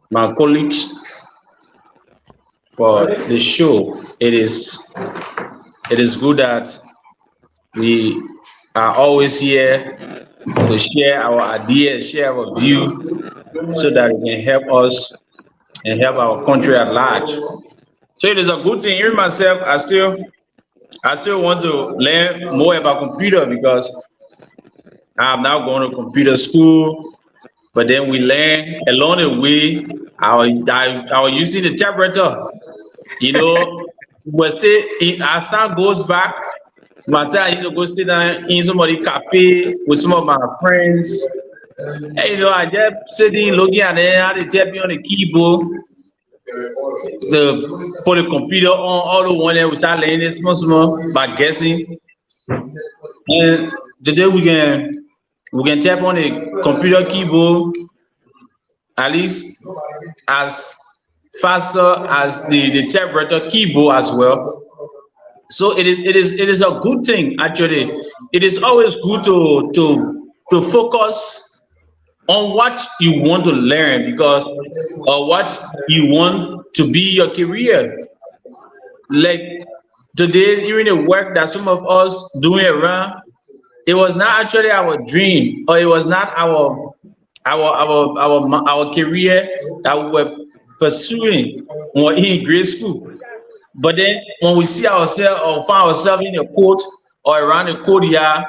my colleagues for the show. It is good that we are always here to share our ideas, share our view, so that it can help us and help our country at large. So it is a good thing. Even myself, I still want to learn more about computer because I'm now going to computer school. But then we learn along the way. I was using the typewriter. You know, but still, as time goes back, myself, I used to go sit down in somebody's cafe with some of my friends. And, you know, I just sitting looking at it, how they tap me on the keyboard, the put the computer on, all the one that we start learning it small by guessing. And today we can tap on the computer keyboard at least as faster as the typewriter keyboard as well. So it is a good thing actually. It is always good to focus on what you want to learn because or what you want to be your career. Like today, even the work that some of us doing around, it was not actually our dream or it was not our career that we were pursuing when in grade school. But then when we see ourselves or find ourselves in a court or around the courtyard,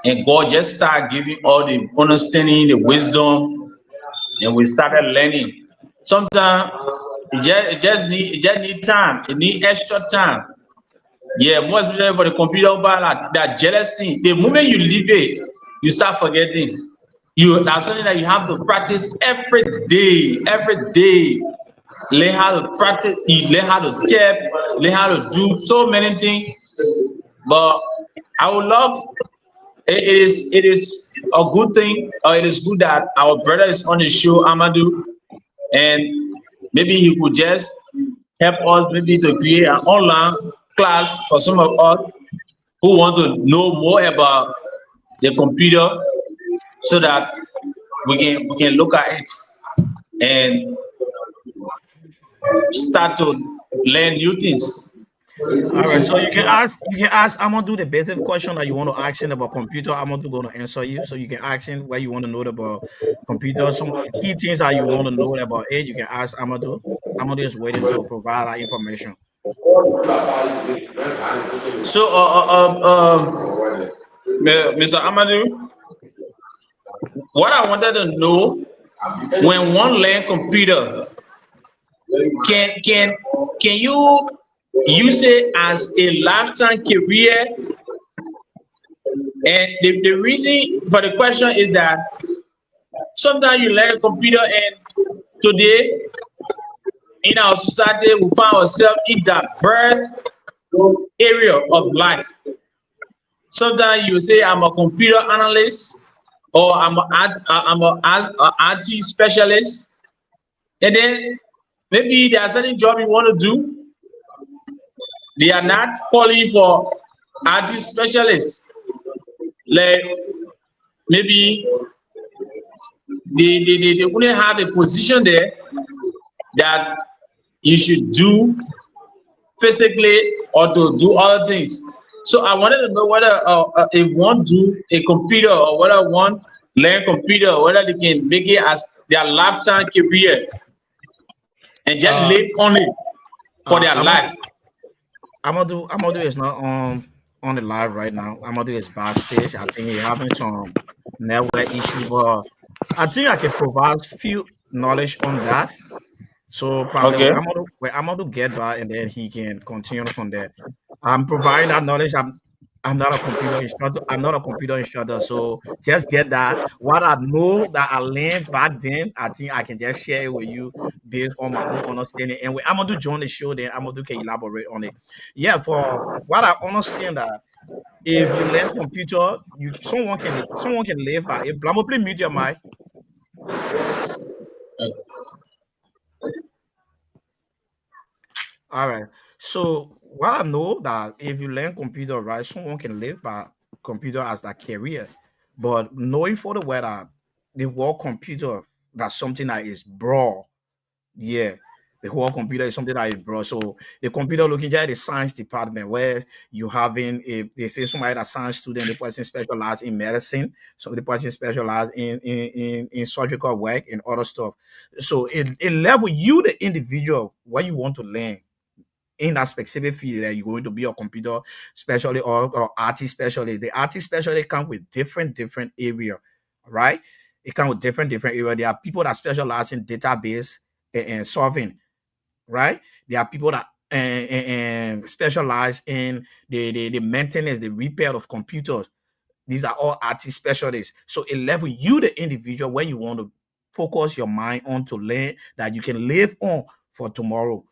and God just start giving all the understanding, the wisdom, and we started learning. Sometimes it just need time. It need extra time. Yeah, more especially for the computer bar, that jealous thing. The moment you leave it, you start forgetting. That's something that you have to practice every day. Every day, learn how to practice. You learn how to tap. Learn how to do so many things. But I would love. It is a good thing. It is good that our brother is on the show, Amadu, and maybe he could just help us maybe to create an online class for some of us who want to know more about the computer so that we can look at it and start to learn new things. All right, so you can ask Amadu the basic question that you want to ask him about computer. Amadu going to answer you, so you can ask him what you want to know about computer. Some key things that you want to know about it. You can ask Amadu. Amadu is waiting to provide that information. So, Mr. Amadu, what I wanted to know when one learn computer, can you use it as a lifetime career? And the reason for the question is that sometimes you learn a computer and today in our society we find ourselves in diverse area of life. Sometimes you say I'm a computer analyst or I'm a IT specialist, and then maybe there are certain job you want to do. They are not calling for IT specialists. Like maybe they wouldn't have a position there that you should do physically or to do other things. So I wanted to know whether if one do a computer or whether one learn computer, or whether they can make it as their lifetime career and just Uh, live on it for their Amadu, life. Amadu is not on the live right now. Amadu is backstage. I think he's having some network issue, but I think I can provide few knowledge on that. So probably Okay. when Amadu get back and then he can continue from there. I'm providing that knowledge. I'm not a computer instructor. I'm not a computer instructor. So just get that. What I know that I learned back then, I think I can just share it with you based on my own understanding. And when Amadu join the show, then Amadu can elaborate on it. Yeah, for what I understand that if you learn computer, someone can live by it. Blamo, please mute your mic. All right. So what I know that if you learn computer, right, someone can live by computer as their career. But knowing for the way that the word computer, that's something that is broad. Yeah. The whole computer is something that is broad. So the computer looking at the science department where you having a they say somebody that science student, the person specialized in medicine, so the person specialized in surgical work and other stuff. So it level you the individual what you want to learn in that specific field that you're going to be a computer specialist or artist specialist. The artist specialist come with different area, right? It come with different area. There are people that specialize in database and solving, right? There are people that and specialize in the maintenance, the repair of computers. These are all artist specialists. So it level you the individual where you want to focus your mind on to learn that you can live on for tomorrow.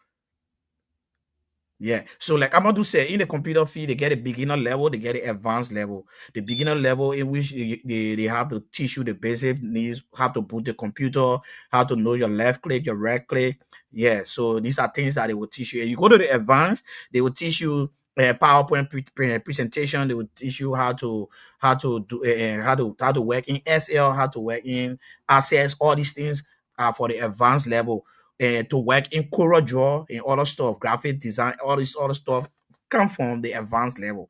Yeah. So like Amadu said, in the computer field, they get a beginner level, they get an advanced level. The beginner level in which they have to teach you the basic needs, how to boot the computer, how to know your left click, your right click. Yeah. So these are things that they will teach you. And you go to the advanced, they will teach you PowerPoint presentation. They will teach you how to do how to work in SL, how to work in Access. All these things are for the advanced level. To work in Corel Draw and other stuff, graphic design, all this other stuff come from the advanced level.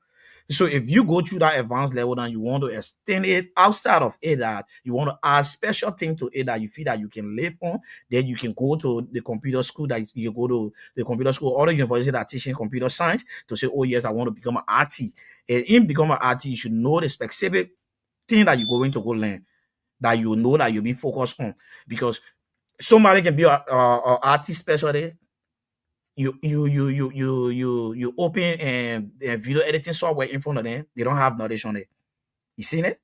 So if you go through that advanced level and you want to extend it outside of it, that you want to add special thing to it that you feel that you can live on, then you can go to the computer school that you go to the computer school or the university that teaching computer science to say, oh yes, I want to become an RT. And in become an RT, you should know the specific thing that you're going to go learn, that you know that you'll be focused on. Because somebody can be a artist specialist. You open and video editing software in front of them. They don't have knowledge on it. You seen it?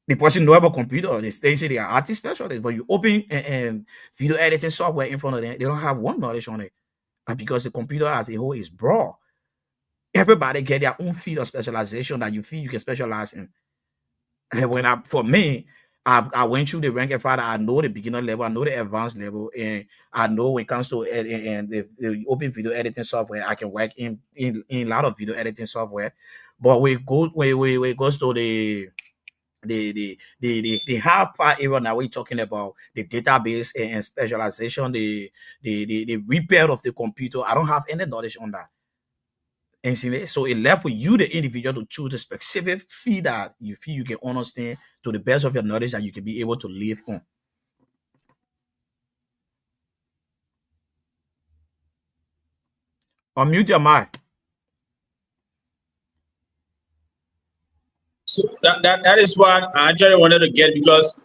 The person know about computer. They say they are artist specialists, but you open and video editing software in front of them. They don't have one knowledge on it, and because the computer as a whole is broad. Everybody get their own field of specialization that you feel you can specialize in. And for me, I went through the rank and file. I know the beginner level, I know the advanced level, and I know when it comes to and the open video editing software, I can work in a lot of video editing software. But we goes to the hard part area now. We're talking about the database and specialization, the repair of the computer. I don't have any knowledge on that. And see, so it left with you, the individual, to choose a specific field that you feel you can understand to the best of your knowledge that you can be able to live on. Unmute your mic. So that is what I actually wanted to get, because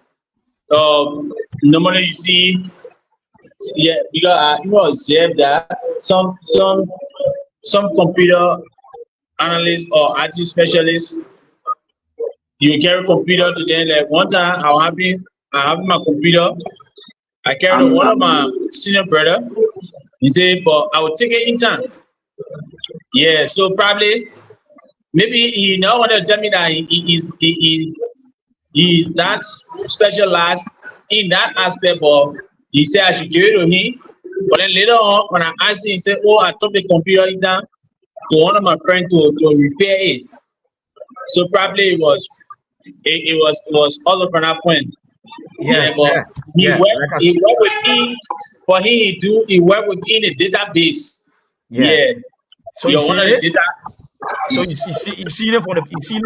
normally you see, yeah, because you observe that some computer analysts or IT specialists, you carry computer to them. Like one time I have my computer, I carried one of my senior brother. He said, but I will take it in time. Yeah, so probably maybe he now want to tell me that he's not specialized in that aspect, but he said I should give it to him. But then later on, when I asked him, he said, oh, I took the computer down to one of my friends to repair it. So probably it was all from that point. Yeah, But he yeah. worked within, for him he worked within a database. Yeah. So you see it? So you see it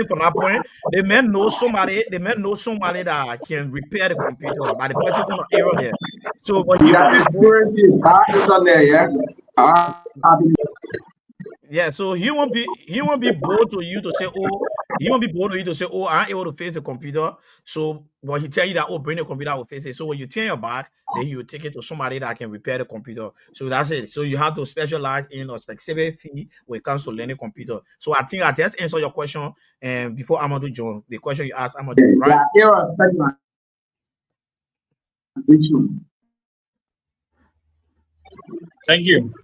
from that point. They may know somebody that can repair the computer, but the person on the error there. So but you on there, yeah. Yeah, so he won't be bold to you to say, oh, I'm able to fix the computer. So but he tell you that, oh, bring the computer, I will fix it. So when you turn your back, then you take it to somebody that can repair the computer. So that's it. So you have to specialize in a specific field when it comes to learning computer. So I think I just answered your question and before Amadu joined, the question you asked Amadu, right? Thank you.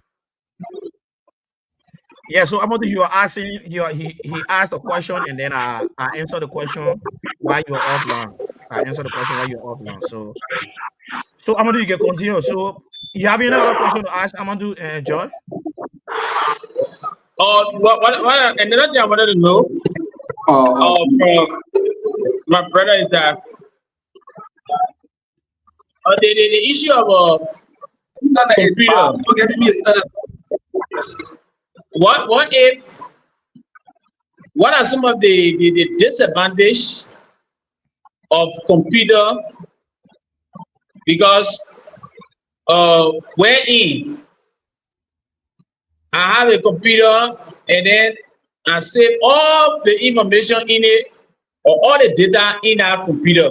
Yeah, so Amadu, you are asking, he asked a question and then I answer the question while you're offline. I answer the question while you're offline. So Amadu, you can continue. So you have any other question to ask Amadu and George? Another thing I wanted to know from my brother is that the issue of computer. What if what are some of the disadvantages of computer because wherein I have a computer and then I save all the information in it or all the data in that computer.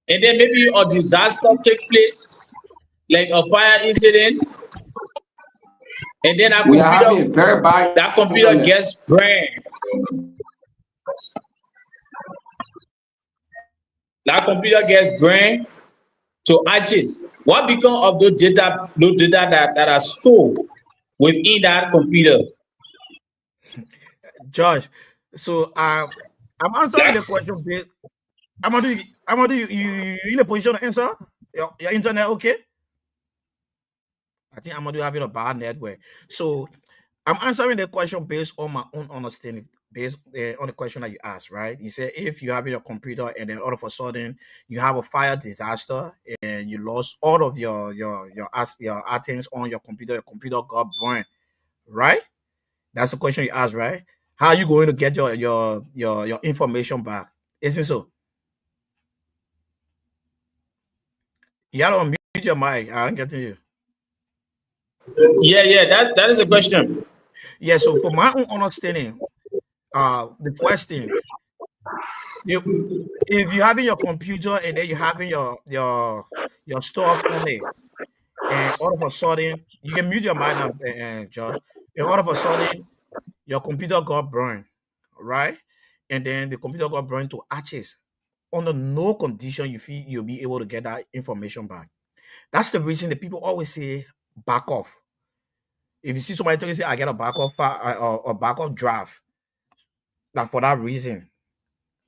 And then maybe a disaster take place, like a fire incident, and then We are having a very bad that computer gets burned. That computer gets burned to ashes. What become of those data that are stored within that computer? George. So I'm answering the question based. Amadu, you in a position to answer? Your internet okay? I think Amadu having a bad network. So I'm answering the question based on my own understanding, based on the question that you asked, right? You said if you have your computer and then all of a sudden you have a fire disaster and you lost all of your items on your computer got burned, right? That's the question you asked, right? How are you going to get your information back? Isn't so? You gotta unmute your mic. I don't get to you. Yeah, that is a question. Yeah, so for my own understanding, the question, you if you having your computer and then you having your stuff on it, and all of a sudden you can mute your mic now, Josh. And all of a sudden your computer got burned, right? And then the computer got burned to ashes. Under no condition you feel you'll be able to get that information back. That's the reason that people always say back off. If you see somebody talking, say I get a backup file or backup draft, like for that reason.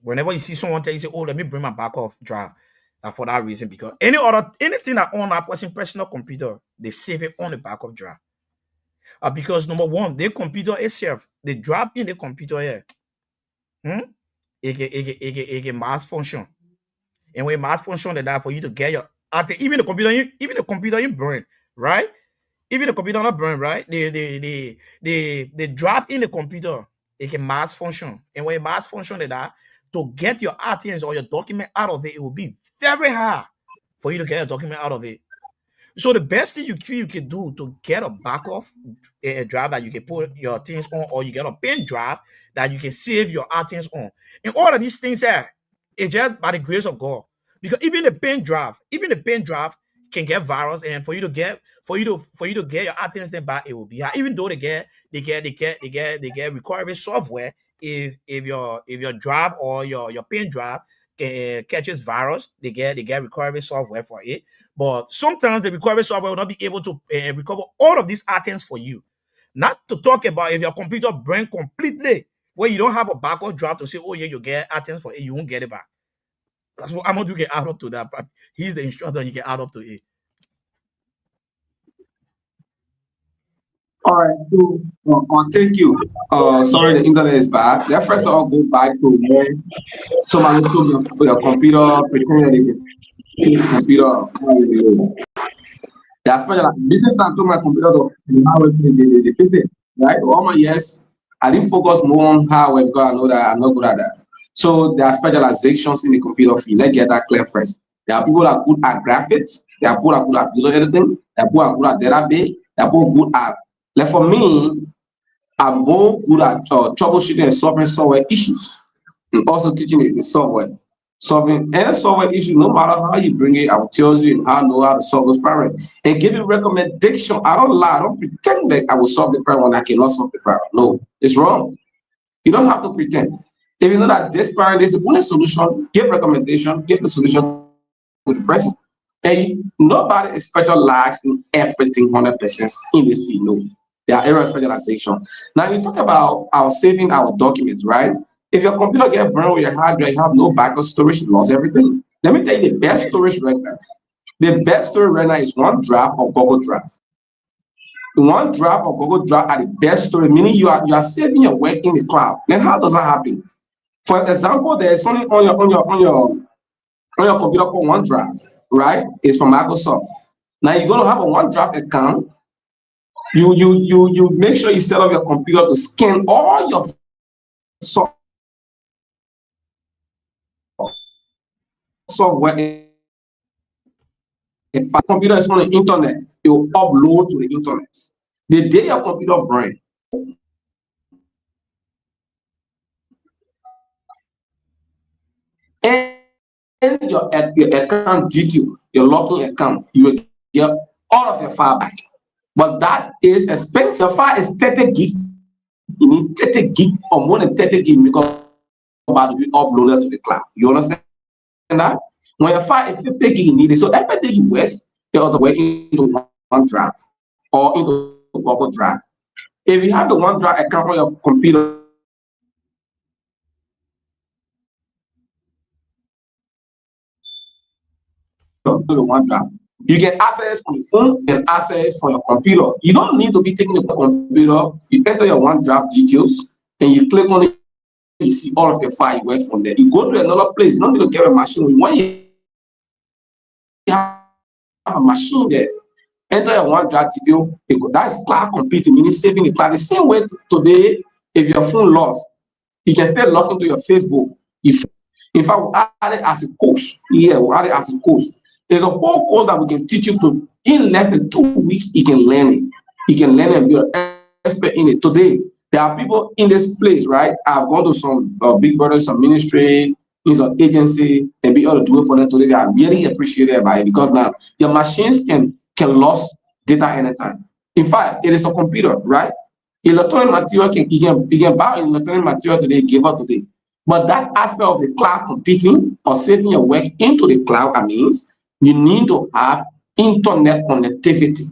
Whenever you see someone tell you, say, "Oh, let me bring my backup draft," like for that reason, because anything that on that person personal computer, they save it on the backup draft. Because number one, their computer itself, they draft in the computer here. It can mass function, and when mass function, that for you to get your even the computer in brain, right? Even the computer not burn, right? They draft in the computer. It can mass function. And when it mass function like that, to get your items or your document out of it, it will be very hard for you to get a document out of it. So the best thing you can do to get a backup drive that you can put your things on, or you get a pen drive that you can save your items on. And all of these things here, it's just by the grace of God. Because even the pen drive can get virus, and for you to get your items then back, it will be hard. Even though they get requiring software, if your drive or your pen drive catches virus, they get requiring software for it. But sometimes the recovery software will not be able to recover all of these items for you. Not to talk about if your computer burn completely, where you don't have a backup drive to say, "Oh yeah, you get items for it," you won't get it back. That's what Amadu can add up to that. But he's the instructor; he can add up to it. All right, so thank you. Sorry, the internet is bad. Let first of all go back to where somebody took your computer, pretending that they can take the computer. That's why like business time took my computer to how they fix it. Right? All my years, I didn't focus more on how because I know that I'm not good at that. So there are specializations in the computer field. Let's get that clear first. There are people that are good at graphics, there are people that are good at video editing, there are people that are good at database, there are people good at like for me, I'm more good at troubleshooting and solving software issues, and also teaching the software. Solving any software issue, no matter how you bring it, I will tell you how I know how to solve those problems and give you recommendation. I don't lie, I don't pretend that I will solve the problem when I cannot solve the problem. No, it's wrong. You don't have to pretend. If you know that this problem is the only solution, give recommendation, give the solution to the person. And nobody is specialized in everything 100% in this field. No. There are error specialization. Now you talk about our saving our documents, right? If your computer get burned with your hard drive, you have no backup storage, you lost everything. Let me tell you the best storage right now. The best storage right now is OneDrive or Google Drive. OneDrive or Google Drive are the best storage, meaning you are saving your work in the cloud. Then how does that happen? For example, there's only on your computer called OneDrive, right? It's from Microsoft. Now you're gonna have a OneDrive account. You make sure you set up your computer to scan all your software. If a computer is on the internet, it will upload to the internet. The day your computer breaks, and your account detail, your login account, you will get all of your file back. But that is expensive. Your file is 30 gig. You need 30 gig or more than 30 gig because about to be uploaded to the cloud. You understand that? When your file is 50 gig, you need it. So everything you work, you have to work into OneDrive or into Google Drive. If you have the OneDrive account on your computer, to the OneDrive, you can access from the phone and access from your computer. You don't need to be taking the computer. You enter your OneDrive details and you click on it. You see all of your file, you work from there. You go to another place. You don't need to get a machine. When you have a machine there, enter your OneDrive detail. That is cloud computing, meaning saving the cloud. The same way today, if your phone lost, you can still log into your Facebook. In fact, we'll add it as a course. Yeah, we'll add it as a course. There's a whole course that we can teach you to. In less than 2 weeks, you can learn it. You can learn it and be an expert in it. Today, there are people in this place, right? I've gone to some big brothers, some ministry, in some agency, and be able to do it for them today. They are really appreciated by it because now your machines can lose data anytime. In fact, it is a computer, right? Electronic material you can buy electronic material today, give up today. But that aspect of the cloud computing or saving your work into the cloud, means you need to have internet connectivity.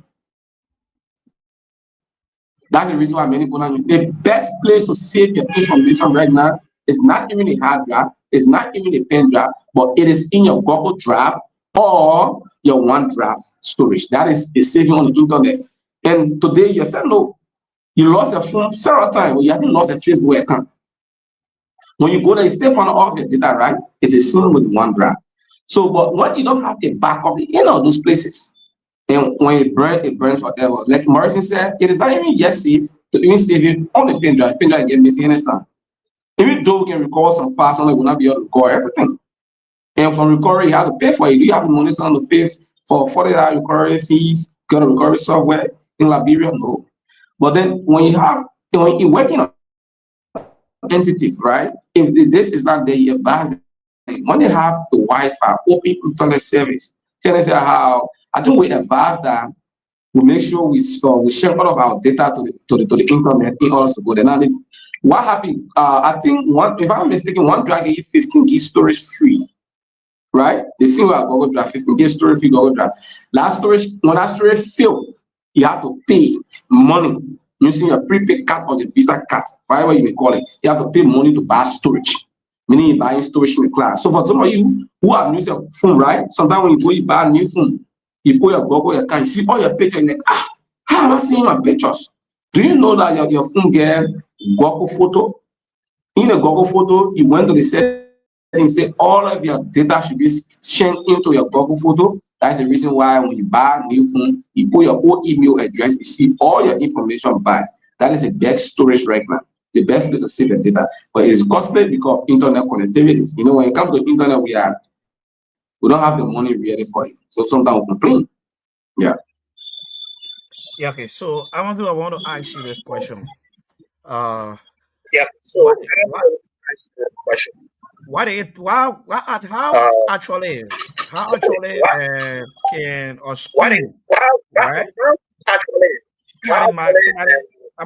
That's the reason why many people use the best place to save your information right now is not even a hard drive, it's not even a pen drive, but it is in your Google Drive or your OneDrive storage. That is a saving on the internet. And today you said no, you lost your phone several times, or you haven't lost a Facebook account. When you go there, you still find all of your data, right? It's the same with OneDrive. So, but when you don't have a backup in all those places, and when it burns forever. Like Morrison said, it is not even yet safe to even save it on the pen drive. Pen drive get missing anytime. Even though we can record some files, someone will not be able to record everything. And from recording, you have to pay for it. Do you have the money to pay for 40 recovery fees, get a recovery software in Liberia? No. But then when you're working on entities, right? If this is not there, you're bad. When they have the Wi-Fi, open internet service, tell us how I think we advise that we make sure we share all of our data to the internet in order to go there. Now, what happened? I think if I'm mistaken, OneDrive gave you 15 gig storage free, right? The same way Google Drive, 15 gig storage free Google Drive. When that storage failed, you have to pay money using your prepaid card or the Visa card, whatever you may call it. You have to pay money to buy storage, meaning you buy storage in the cloud. So for some of you who have used your phone, right? Sometimes when you buy a new phone, you put your Google account, you see all your pictures, and like, how am I seeing my pictures? Do you know that your phone get Google photo? In a Google photo, you went to the settings and say all of your data should be sent into your Google photo. That's the reason why when you buy a new phone, you put your old email address, you see all your information back. That is the best storage right now, the best way to save your data. But it's costly because of internet connectivity. You know, when it comes to internet, we don't have the money ready for it. So sometimes we complain. Yeah. Yeah, okay. So I want to ask you this question. Uh Yeah. So what I have what a question. how actually can a What is school, right? actually how Amadu,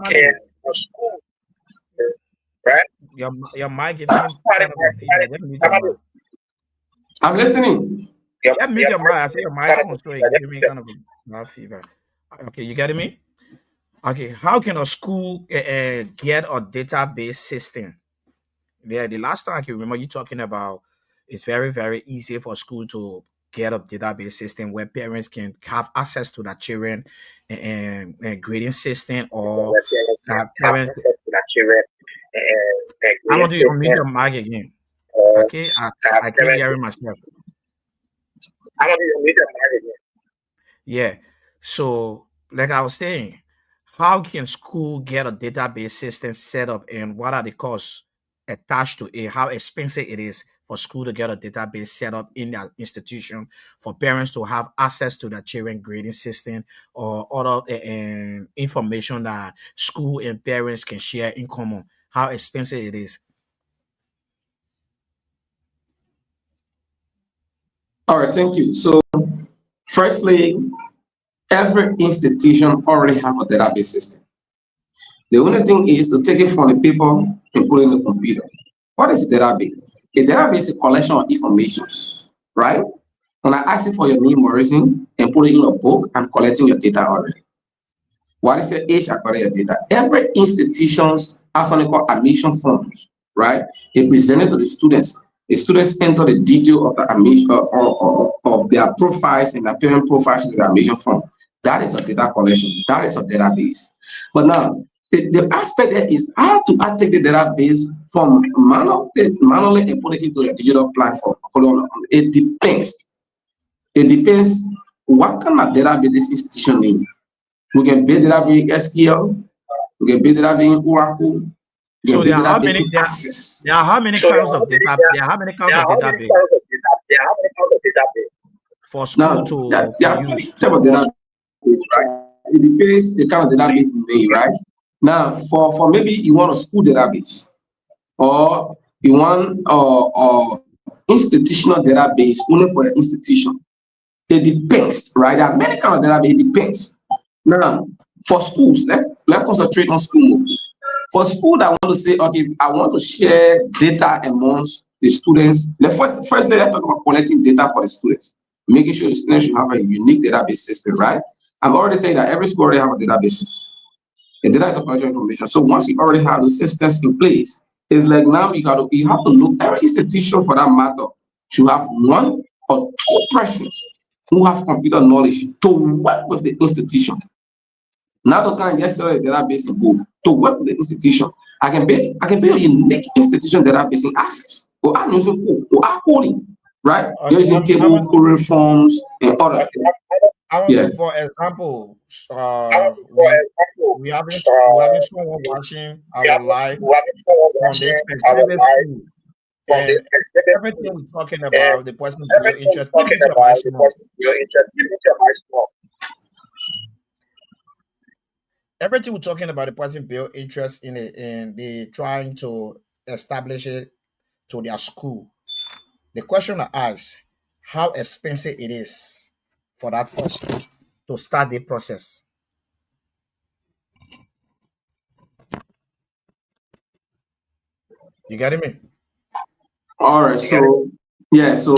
can a school, right? your mic giving me kind of a feedback. Just mute your mic. I'm listening. Just mute your mic. I say your microphone so it giving me kind of a feedback. Okay, you getting me? Okay, how can a school get a database system? Yeah, the last time I can remember you talking about it's very, very easy for school to get a database system where parents can have access to their children and grading system or Where parents can have parents. access to their children and I grading want you to unmute system your mic again. or Okay, have I keep parents. hearing myself. I want you to meet them again. Yeah. So, like I was saying, how can school get a database system set up and what are the costs attached to it? How expensive it is for school to get a database set up in their institution for parents to have access to their children grading system or other information that school and parents can share in common? How expensive it is? All right, thank you. So, firstly, every institution already have a database system. The only thing is to take it from the paper and put it in the computer. What is a database? A database is a collection of informations, right? When I ask you for your name, Morrison, and put it in a book, I'm collecting your data already. What is your age according to your data? Every institution has something called admission forms, right? They present it to the students. The students enter the detail of the admission of their profiles and their parent profiles in the admission form. That is a data collection. That is a database. But now, the aspect there is how to take the database from manually and put it into the digital platform. It depends. It depends what kind of database this institution needs. We can build database in SQL. We can build database in Oracle. We So can there build are how database many in Access. there are how many kinds of data there are how many kinds of database for school Now, to there are many use? type of database, right? It depends the kind of database you need, right? Now, for maybe you want a school database or you want institutional database only for the institution. It depends, right? There are many kind of database. It depends. Now, for schools, let's concentrate on school. For school that want to say, okay, I want to share data amongst the students. First let's talk about collecting data for the students, making sure the students should have a unique database system, right? I'm already telling you that every school already have a database system. The data is a collection of information. So once you already have the systems in place, it's like now you have to look every institution for that matter should have one or two persons who have computer knowledge to work with the institution. Now the kind just the database in go to work with the institution. I can build a unique institution database in access. Or I'm using code or I'm coding, right? Okay, Using table, query forms, and other things. Yeah. For example, we having someone watching our live from this specific school, and everything we're talking about, the person below interest. Please mute your mic small. Everything we're talking about, the person build interest in it, and they trying to establish it to their school. The question I ask, how expensive it is for that person to start the process. You getting me? All right. So yeah. So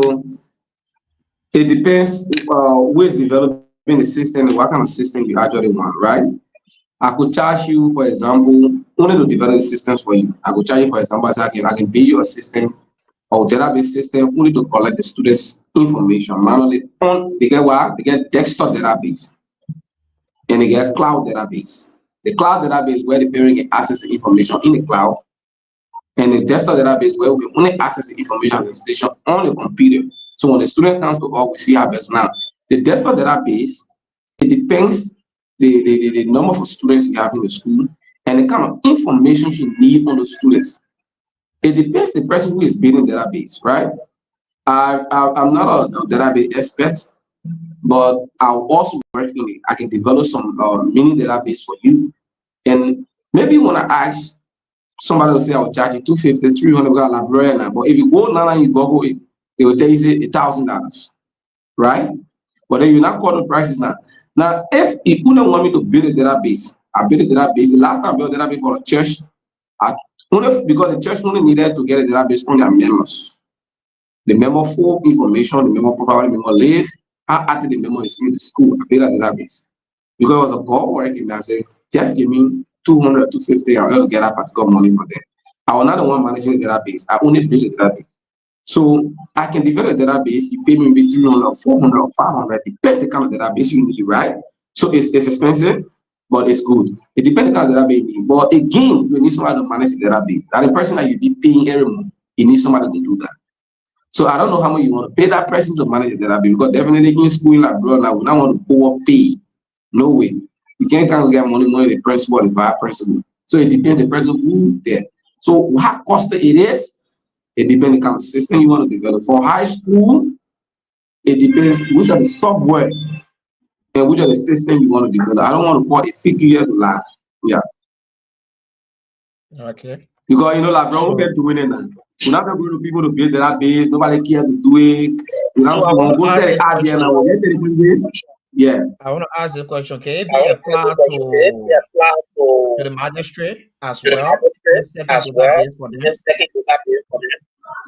it depends who is developing the system and what kind of system you actually want, right? I could charge you, for example, only to develop systems for you. I could charge you, for example, I can pay you a system or database system only to collect the students' information manually. They get what? They get desktop database and they get cloud database. The cloud database where the parent can access the information in the cloud, and the desktop database where we only access the information as a station on the computer. So when the student comes to us, we see how best now. The desktop database, it depends the number of students you have in the school and the kind of information you need on the students. It depends the person who is building the database, right? I'm not a database expert, but I'll also work in it. I can develop some mini database for you. And maybe when I ask somebody will say I'll charge you 250, 300 because I'm librarian now. But if you go now and you Google it, they will tell you say $1,000, right? But then you not call the prices now. Now, if you don't want me to build a database, I built a database. The last time I built a database for a church, because the church only needed to get a database on their members. The member full information, the member profile, the member live, after the member is in the school, I built a database. Because it was a God work, and I said, Just give me 200, 250, I will get that particular money for them. I will not the one managing the database. I only build the database. So I can develop a database. You pay me between 300, 400, or 500. Depends the kind of database you need, right? So it's expensive, but it's good. It depends the kind of database you need. But again, you need somebody to manage the database. And the person that you be paying every month, you need somebody to do that. So I don't know how much you want to pay that person to manage the database, because definitely in school like bro, now we don't want to overpay. No way. You can't get money the principal or the vice principal. So it depends the person who there. So how costly it is, it depends the kind of system you want to develop. For high school, it depends which are the software and which are the system you want to develop. I don't want to put a figure to lie. Yeah. Okay. Because like bro, we get doing it now. We're not going to people to build that base. Nobody cares to do it. You know, So I want to ask this question. Yeah. I want to ask the question. Can it be applied to the magistrate as well?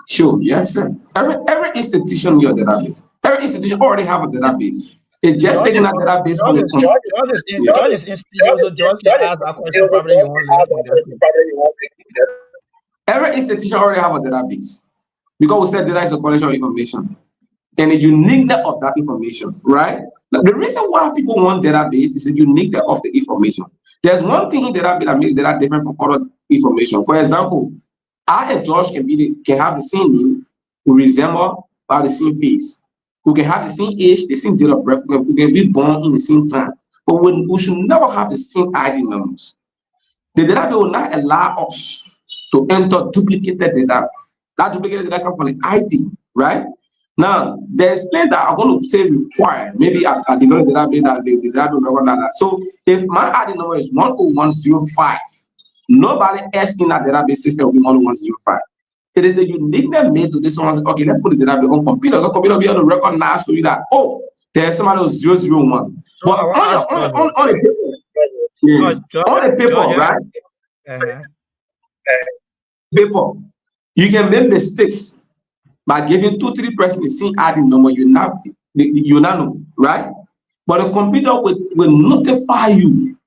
Sure, yes, sir. Every institution your database. Every institution already have a database. It's just taking that database from the Judge is institution, so Judge can ask that question probably you want to learn from them. Every institution already have a database, because we said data is a collection of information and the uniqueness of that information, right? Now, the reason why people want database is the uniqueness of the information. There's one thing in database that makes data different from other information. For example, I and Josh can have the same name, who resemble by the same face, who can have the same age, the same date of birth, who can be born in the same time, but we should never have the same ID numbers. The database will not allow us to enter duplicated data. That duplicated data comes from the ID, right? Now, there's places that are going to say require. Maybe I develop the database that the database will recognize that. So if my ID number is 10105, nobody else in that database system will be 10105. It is the uniqueness made to this one. Okay, let's put the database on computer. The computer will be able to recognize to you that, oh, there's somebody who's 001. So but on the paper, right? Paper, you can make mistakes by giving 2-3 persons the same ID number. You not know, right? But the computer will notify you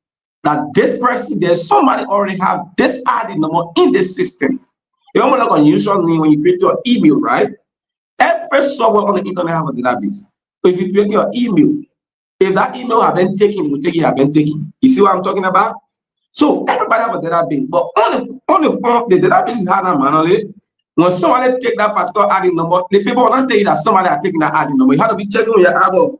that this person, there's somebody already have this ID number in this system. You almost like unusual name when you create your email, right? Every software on the internet have a database. So if you create your email, if that email have been taken, it will take it have been taken. You see what I'm talking about? So everybody have a database, but on the phone, the database is hard manually. When somebody take that particular ID number, the people will not tell you that somebody are taking that ID number. You have to be checking on your album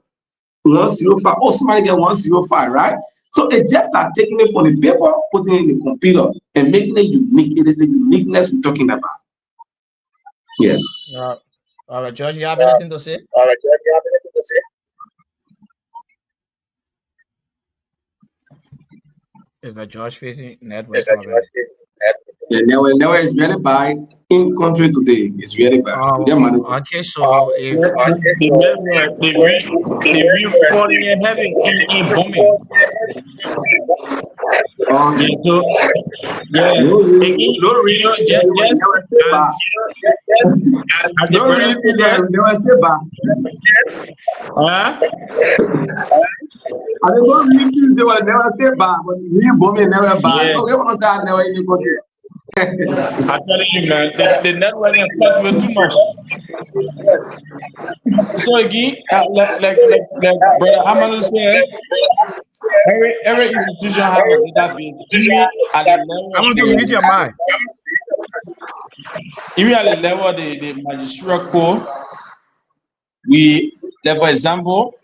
105. Oh, somebody get 105, right? So it's just like taking it from the paper, putting it in the computer, and making it unique. It is the uniqueness we're talking about. Yeah. All right, George, you have anything to say? Is that George facing network? Yeah, never is really bad in country today. It's really bad. Okay, so if I don't know if they will never say bad, but we bomb never bad. So we want to never in the country. I'm telling you, man, the network is fluctuating too much. So again, like Brother Amadu said, every institution has a database. Even at the level, I'm going to mute your mic. Even at the level of the magisterial court, for example,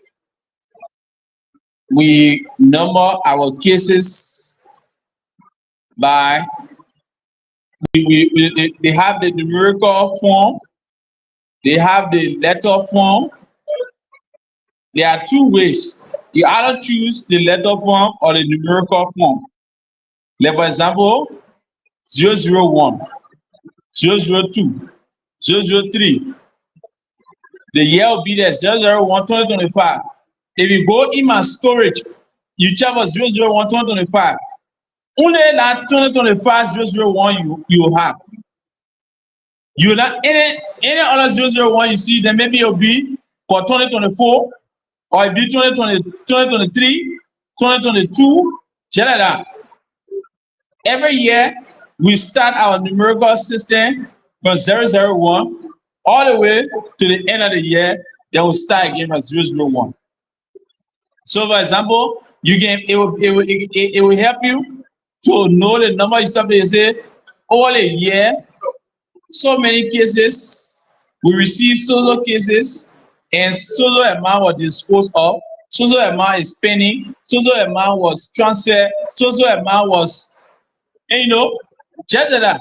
we number our cases by they have the numerical form, they have the letter form. There are two ways. You either choose the letter form or the numerical form. Like for example, 001, 002, 003. The year will be there, 001, 2025. If you go in my storage, you check for 001, 2025. Only that 2025 001 you have. You not any other 001 you see, then maybe it'll be for 2024, or it'll be 2020, 2023, 2022, Just like that. Every year, we start our numerical system from 001 all the way to the end of the year. Then we start again from 001. So, for example, you can it will help you to know the number of stuff. They say all a year, so many cases we receive solo cases, and solo amount was disposed of, solo amount is pending, solo amount was transferred, solo amount was, just like that.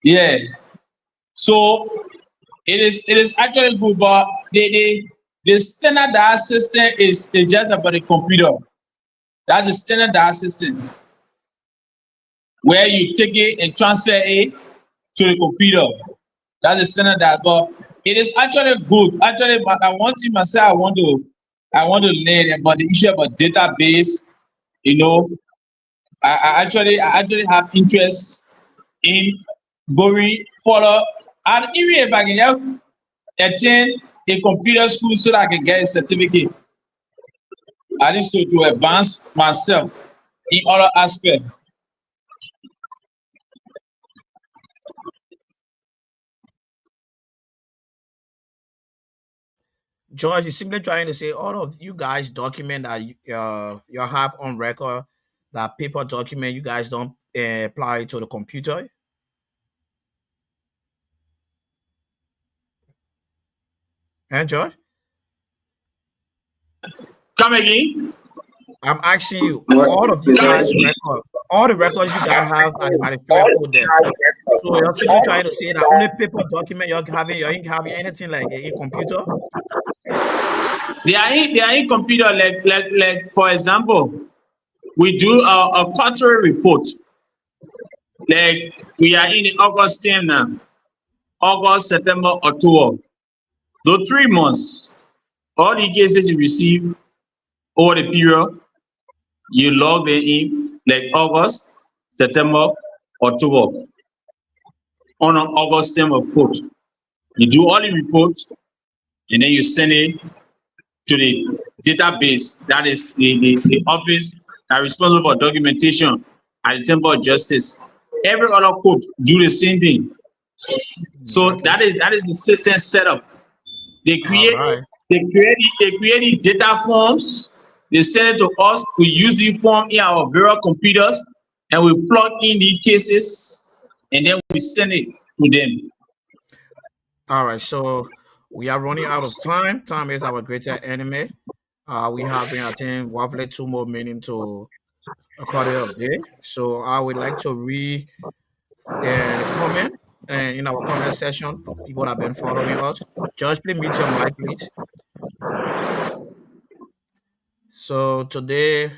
Yeah. So it is actually good, but the standard system is just about the computer. That's the standard system where you take it and transfer it to the computer. That's the standard, but it is actually good. Actually, but I want to myself. I want to learn about the issue about database. You know, I actually have interest in going further, and even if I can help attend a computer school so that I can get a certificate, at least to advance myself in other aspects. George is simply trying to say all of you guys document that you have on record, that paper document you guys don't apply to the computer. And George, Come again. I'm asking you, What? all of you guys record, all the records you guys have are the manufacturer code there. So you're simply trying to say that only paper document you ain't having anything like in computer. They are in computer, like for example, we do a quarterly report. Like we are in the August term now. August, September, October. Those 3 months, all the cases you receive over the period, you log them in like August, September, October on an August term of court. You do all the reports and then you send it to the database. That is the office that is responsible for documentation at the Temple of Justice. Every other court do the same thing. So Okay. that is the system setup. They All create right. they create the data forms. They send it to us. We use the form in our various computers and we plug in the cases and then we send it to them. All right. So we are running out of time. Time is our greater enemy. We have been, I think, roughly 2 more minutes to record it up there. So I would like to read the comment and in our comment section for people that have been following us. Judge, please mute your mic, please. So today,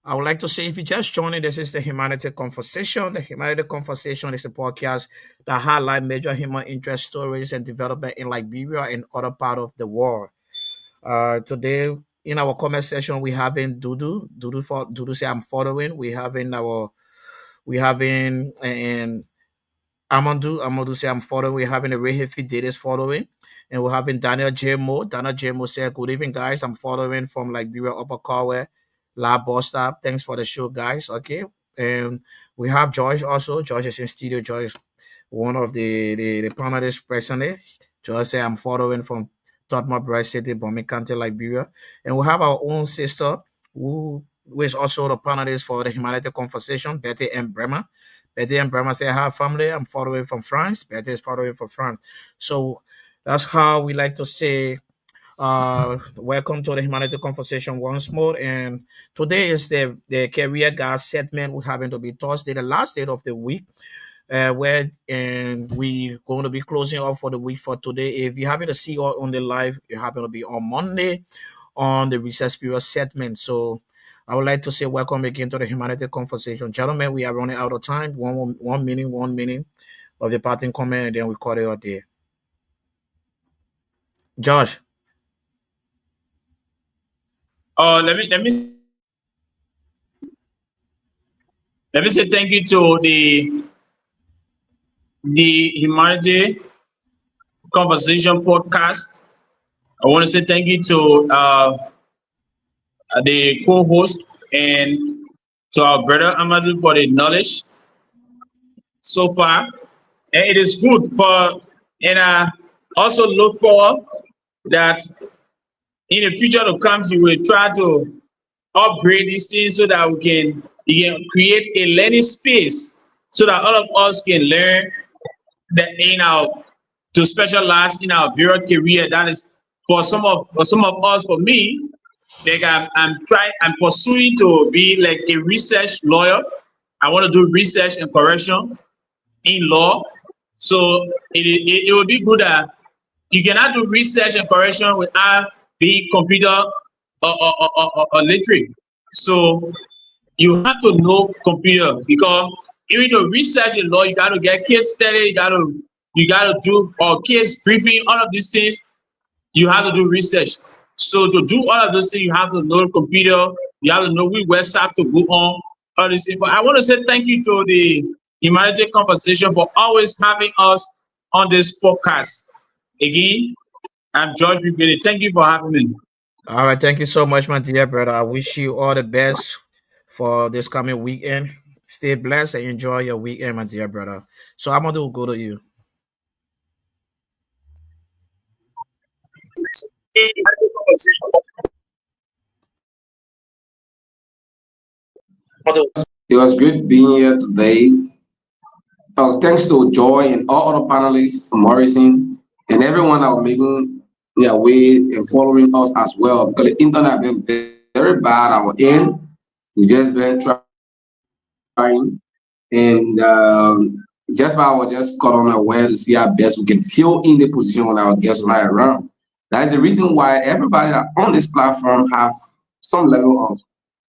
I would like to say if you just joining, this is the Humanity Conversation. The Humanity Conversation is a podcast that highlight major human interest stories and development in Liberia and other part of the world. Today in our comment section, we having Dudu say I'm following. We having and Amadu say I'm following. We're having a Rehefi Data following. And we're having Daniel J. Mo. Daniel J. Mo said, good evening, guys. I'm following from Liberia Upper Carway, La Bus Stop. Thanks for the show, guys. Okay. And we have George also. George is in studio. George, one of the panelists presently. George said, I'm following from Thelma Bright City, Bomi County, Liberia. And we have our own sister who is also the panelist for the Humanity Conversation, Betty M. Bremer. Betty and Brahma say, hi, family. I'm following from France. Betty is following from France. So that's how we like to say, welcome to the Humanity Conversation once more. And today is the career guide segment. We're having to be Thursday, the last day of the week. Where and we going to be closing off for the week for today. If you happen to see us on the live, you happen to be on Monday on the recess period segment. So I would like to say welcome again to the Humanity Conversation. Gentlemen, we are running out of time. One minute of the parting comment, and then we call it out there. Josh. Let me say thank you to the Humanity Conversation podcast. I want to say thank you to the co-host and to our brother Amadu for the knowledge so far. And it is good for, and I also look forward that in the future to come, he will try to upgrade these things so that we can create a learning space so that all of us can learn that to specialize in our various career. That is for some of us. For me, like I'm pursuing to be like a research lawyer. I want to do research and correction in law. So it would be good that you cannot do research and correction without being computer or literate. So you have to know computer, because even though research in law, you got to get case study, you got to do case briefing, all of these things. You have to do research. So to do all of those things, you have to know computer. You have to know which website to go on. All these things. But I want to say thank you to the Humanity Conversation for always having us on this podcast. Again, I'm George Bibele. Thank you for having me. All right, thank you so much, my dear brother. I wish you all the best for this coming weekend. Stay blessed and enjoy your weekend, my dear brother. So Amadu will go to you. It was good being here today. Thanks to Joy and all other panelists, Morrison, and everyone that was making their way and following us as well. Because the internet has been very bad at our end. We just been trying, and just by I was just caught on aware to see how best we can fill in the position when our guests are not around. That is the reason why everybody that on this platform have some level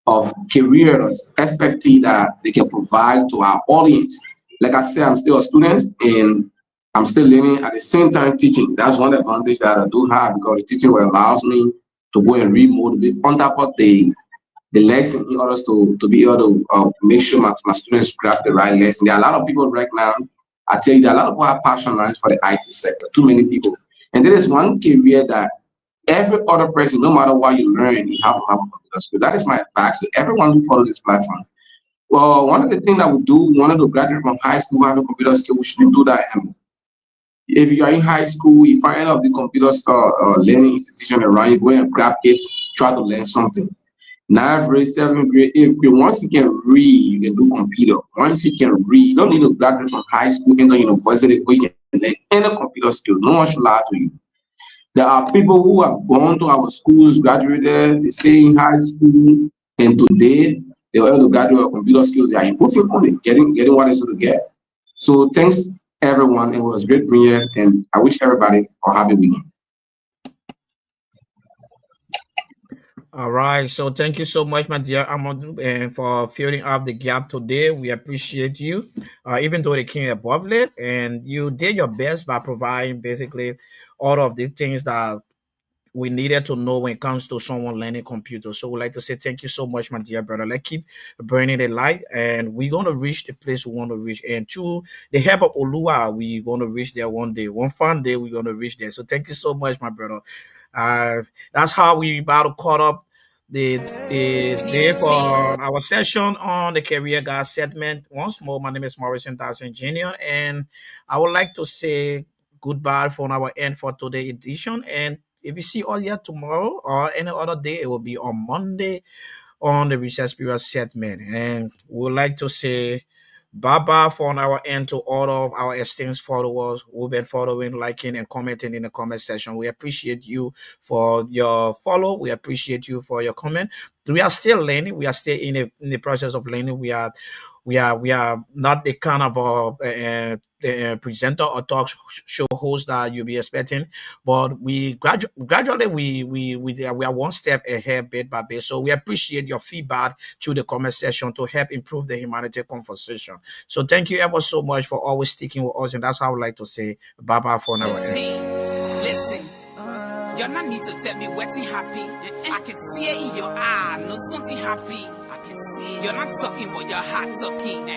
of career expertise that they can provide to our audience. Like I said, I'm still a student and I'm still learning at the same time teaching. That's one advantage that I do have, because the teaching will allows me to go and read more, to be on top of the lesson in order to be able to make sure my students grab the right lesson. There are a lot of people right now, I tell you, there are a lot of people who are passionate for the IT sector, too many people. And there is one career that every other person, no matter what you learn, you have to have a computer skill. That is my advice to everyone who follows this platform. Well, one of the things that we do, wanted to graduate from high school having computer skill, we should do that. If you are in high school, you find out the computer learning institution around you, go and grab it, try to learn something. 9th grade, 7th grade, 8th grade, once you can read, you can do computer. Once you can read, you don't need to graduate from high school into university where you can learn any computer skill. No one should lie to you. There are people who have gone to our schools, graduated, they stay in high school, and today they were able to graduate with computer skills. They are improving on it, getting what they should get. So thanks everyone. It was great being here, and I wish everybody a happy weekend. All right, so thank you so much, my dear Amadu, and for filling up the gap today. We appreciate you, even though they came above late, and you did your best by providing basically all of the things that we needed to know when it comes to someone learning computer. So we'd like to say thank you so much, my dear brother. Let's keep burning the light, and we're going to reach the place we want to reach. And through the help of Olua, we're going to reach there one day. One fun day, we're going to reach there. So thank you so much, my brother. That's how we about to caught up the day for our session on the Career Guide segment. Once more, my name is Morrison Dassin Jr., and I would like to say goodbye from our end for today's edition. And if you see us here tomorrow or any other day, it will be on Monday on the Recess Period segment. And we would like to say bye-bye from our end to all of our esteemed followers who've been following, liking, and commenting in the comment section. We appreciate you for your follow. We appreciate you for your comment. We are still learning. We are still in the process of learning. We are not the kind of presenter or talk show host that you'll be expecting, but we gradually we are one step ahead, bit by bit. So we appreciate your feedback through the comment section to help improve the humanity conversation. So thank you ever so much for always sticking with us, and that's how I would like to say bye bye for now. Listen, you're not need to tell me what's happy. I can see it in your eye, no something happy. I can see it. You're not talking, but your heart talking.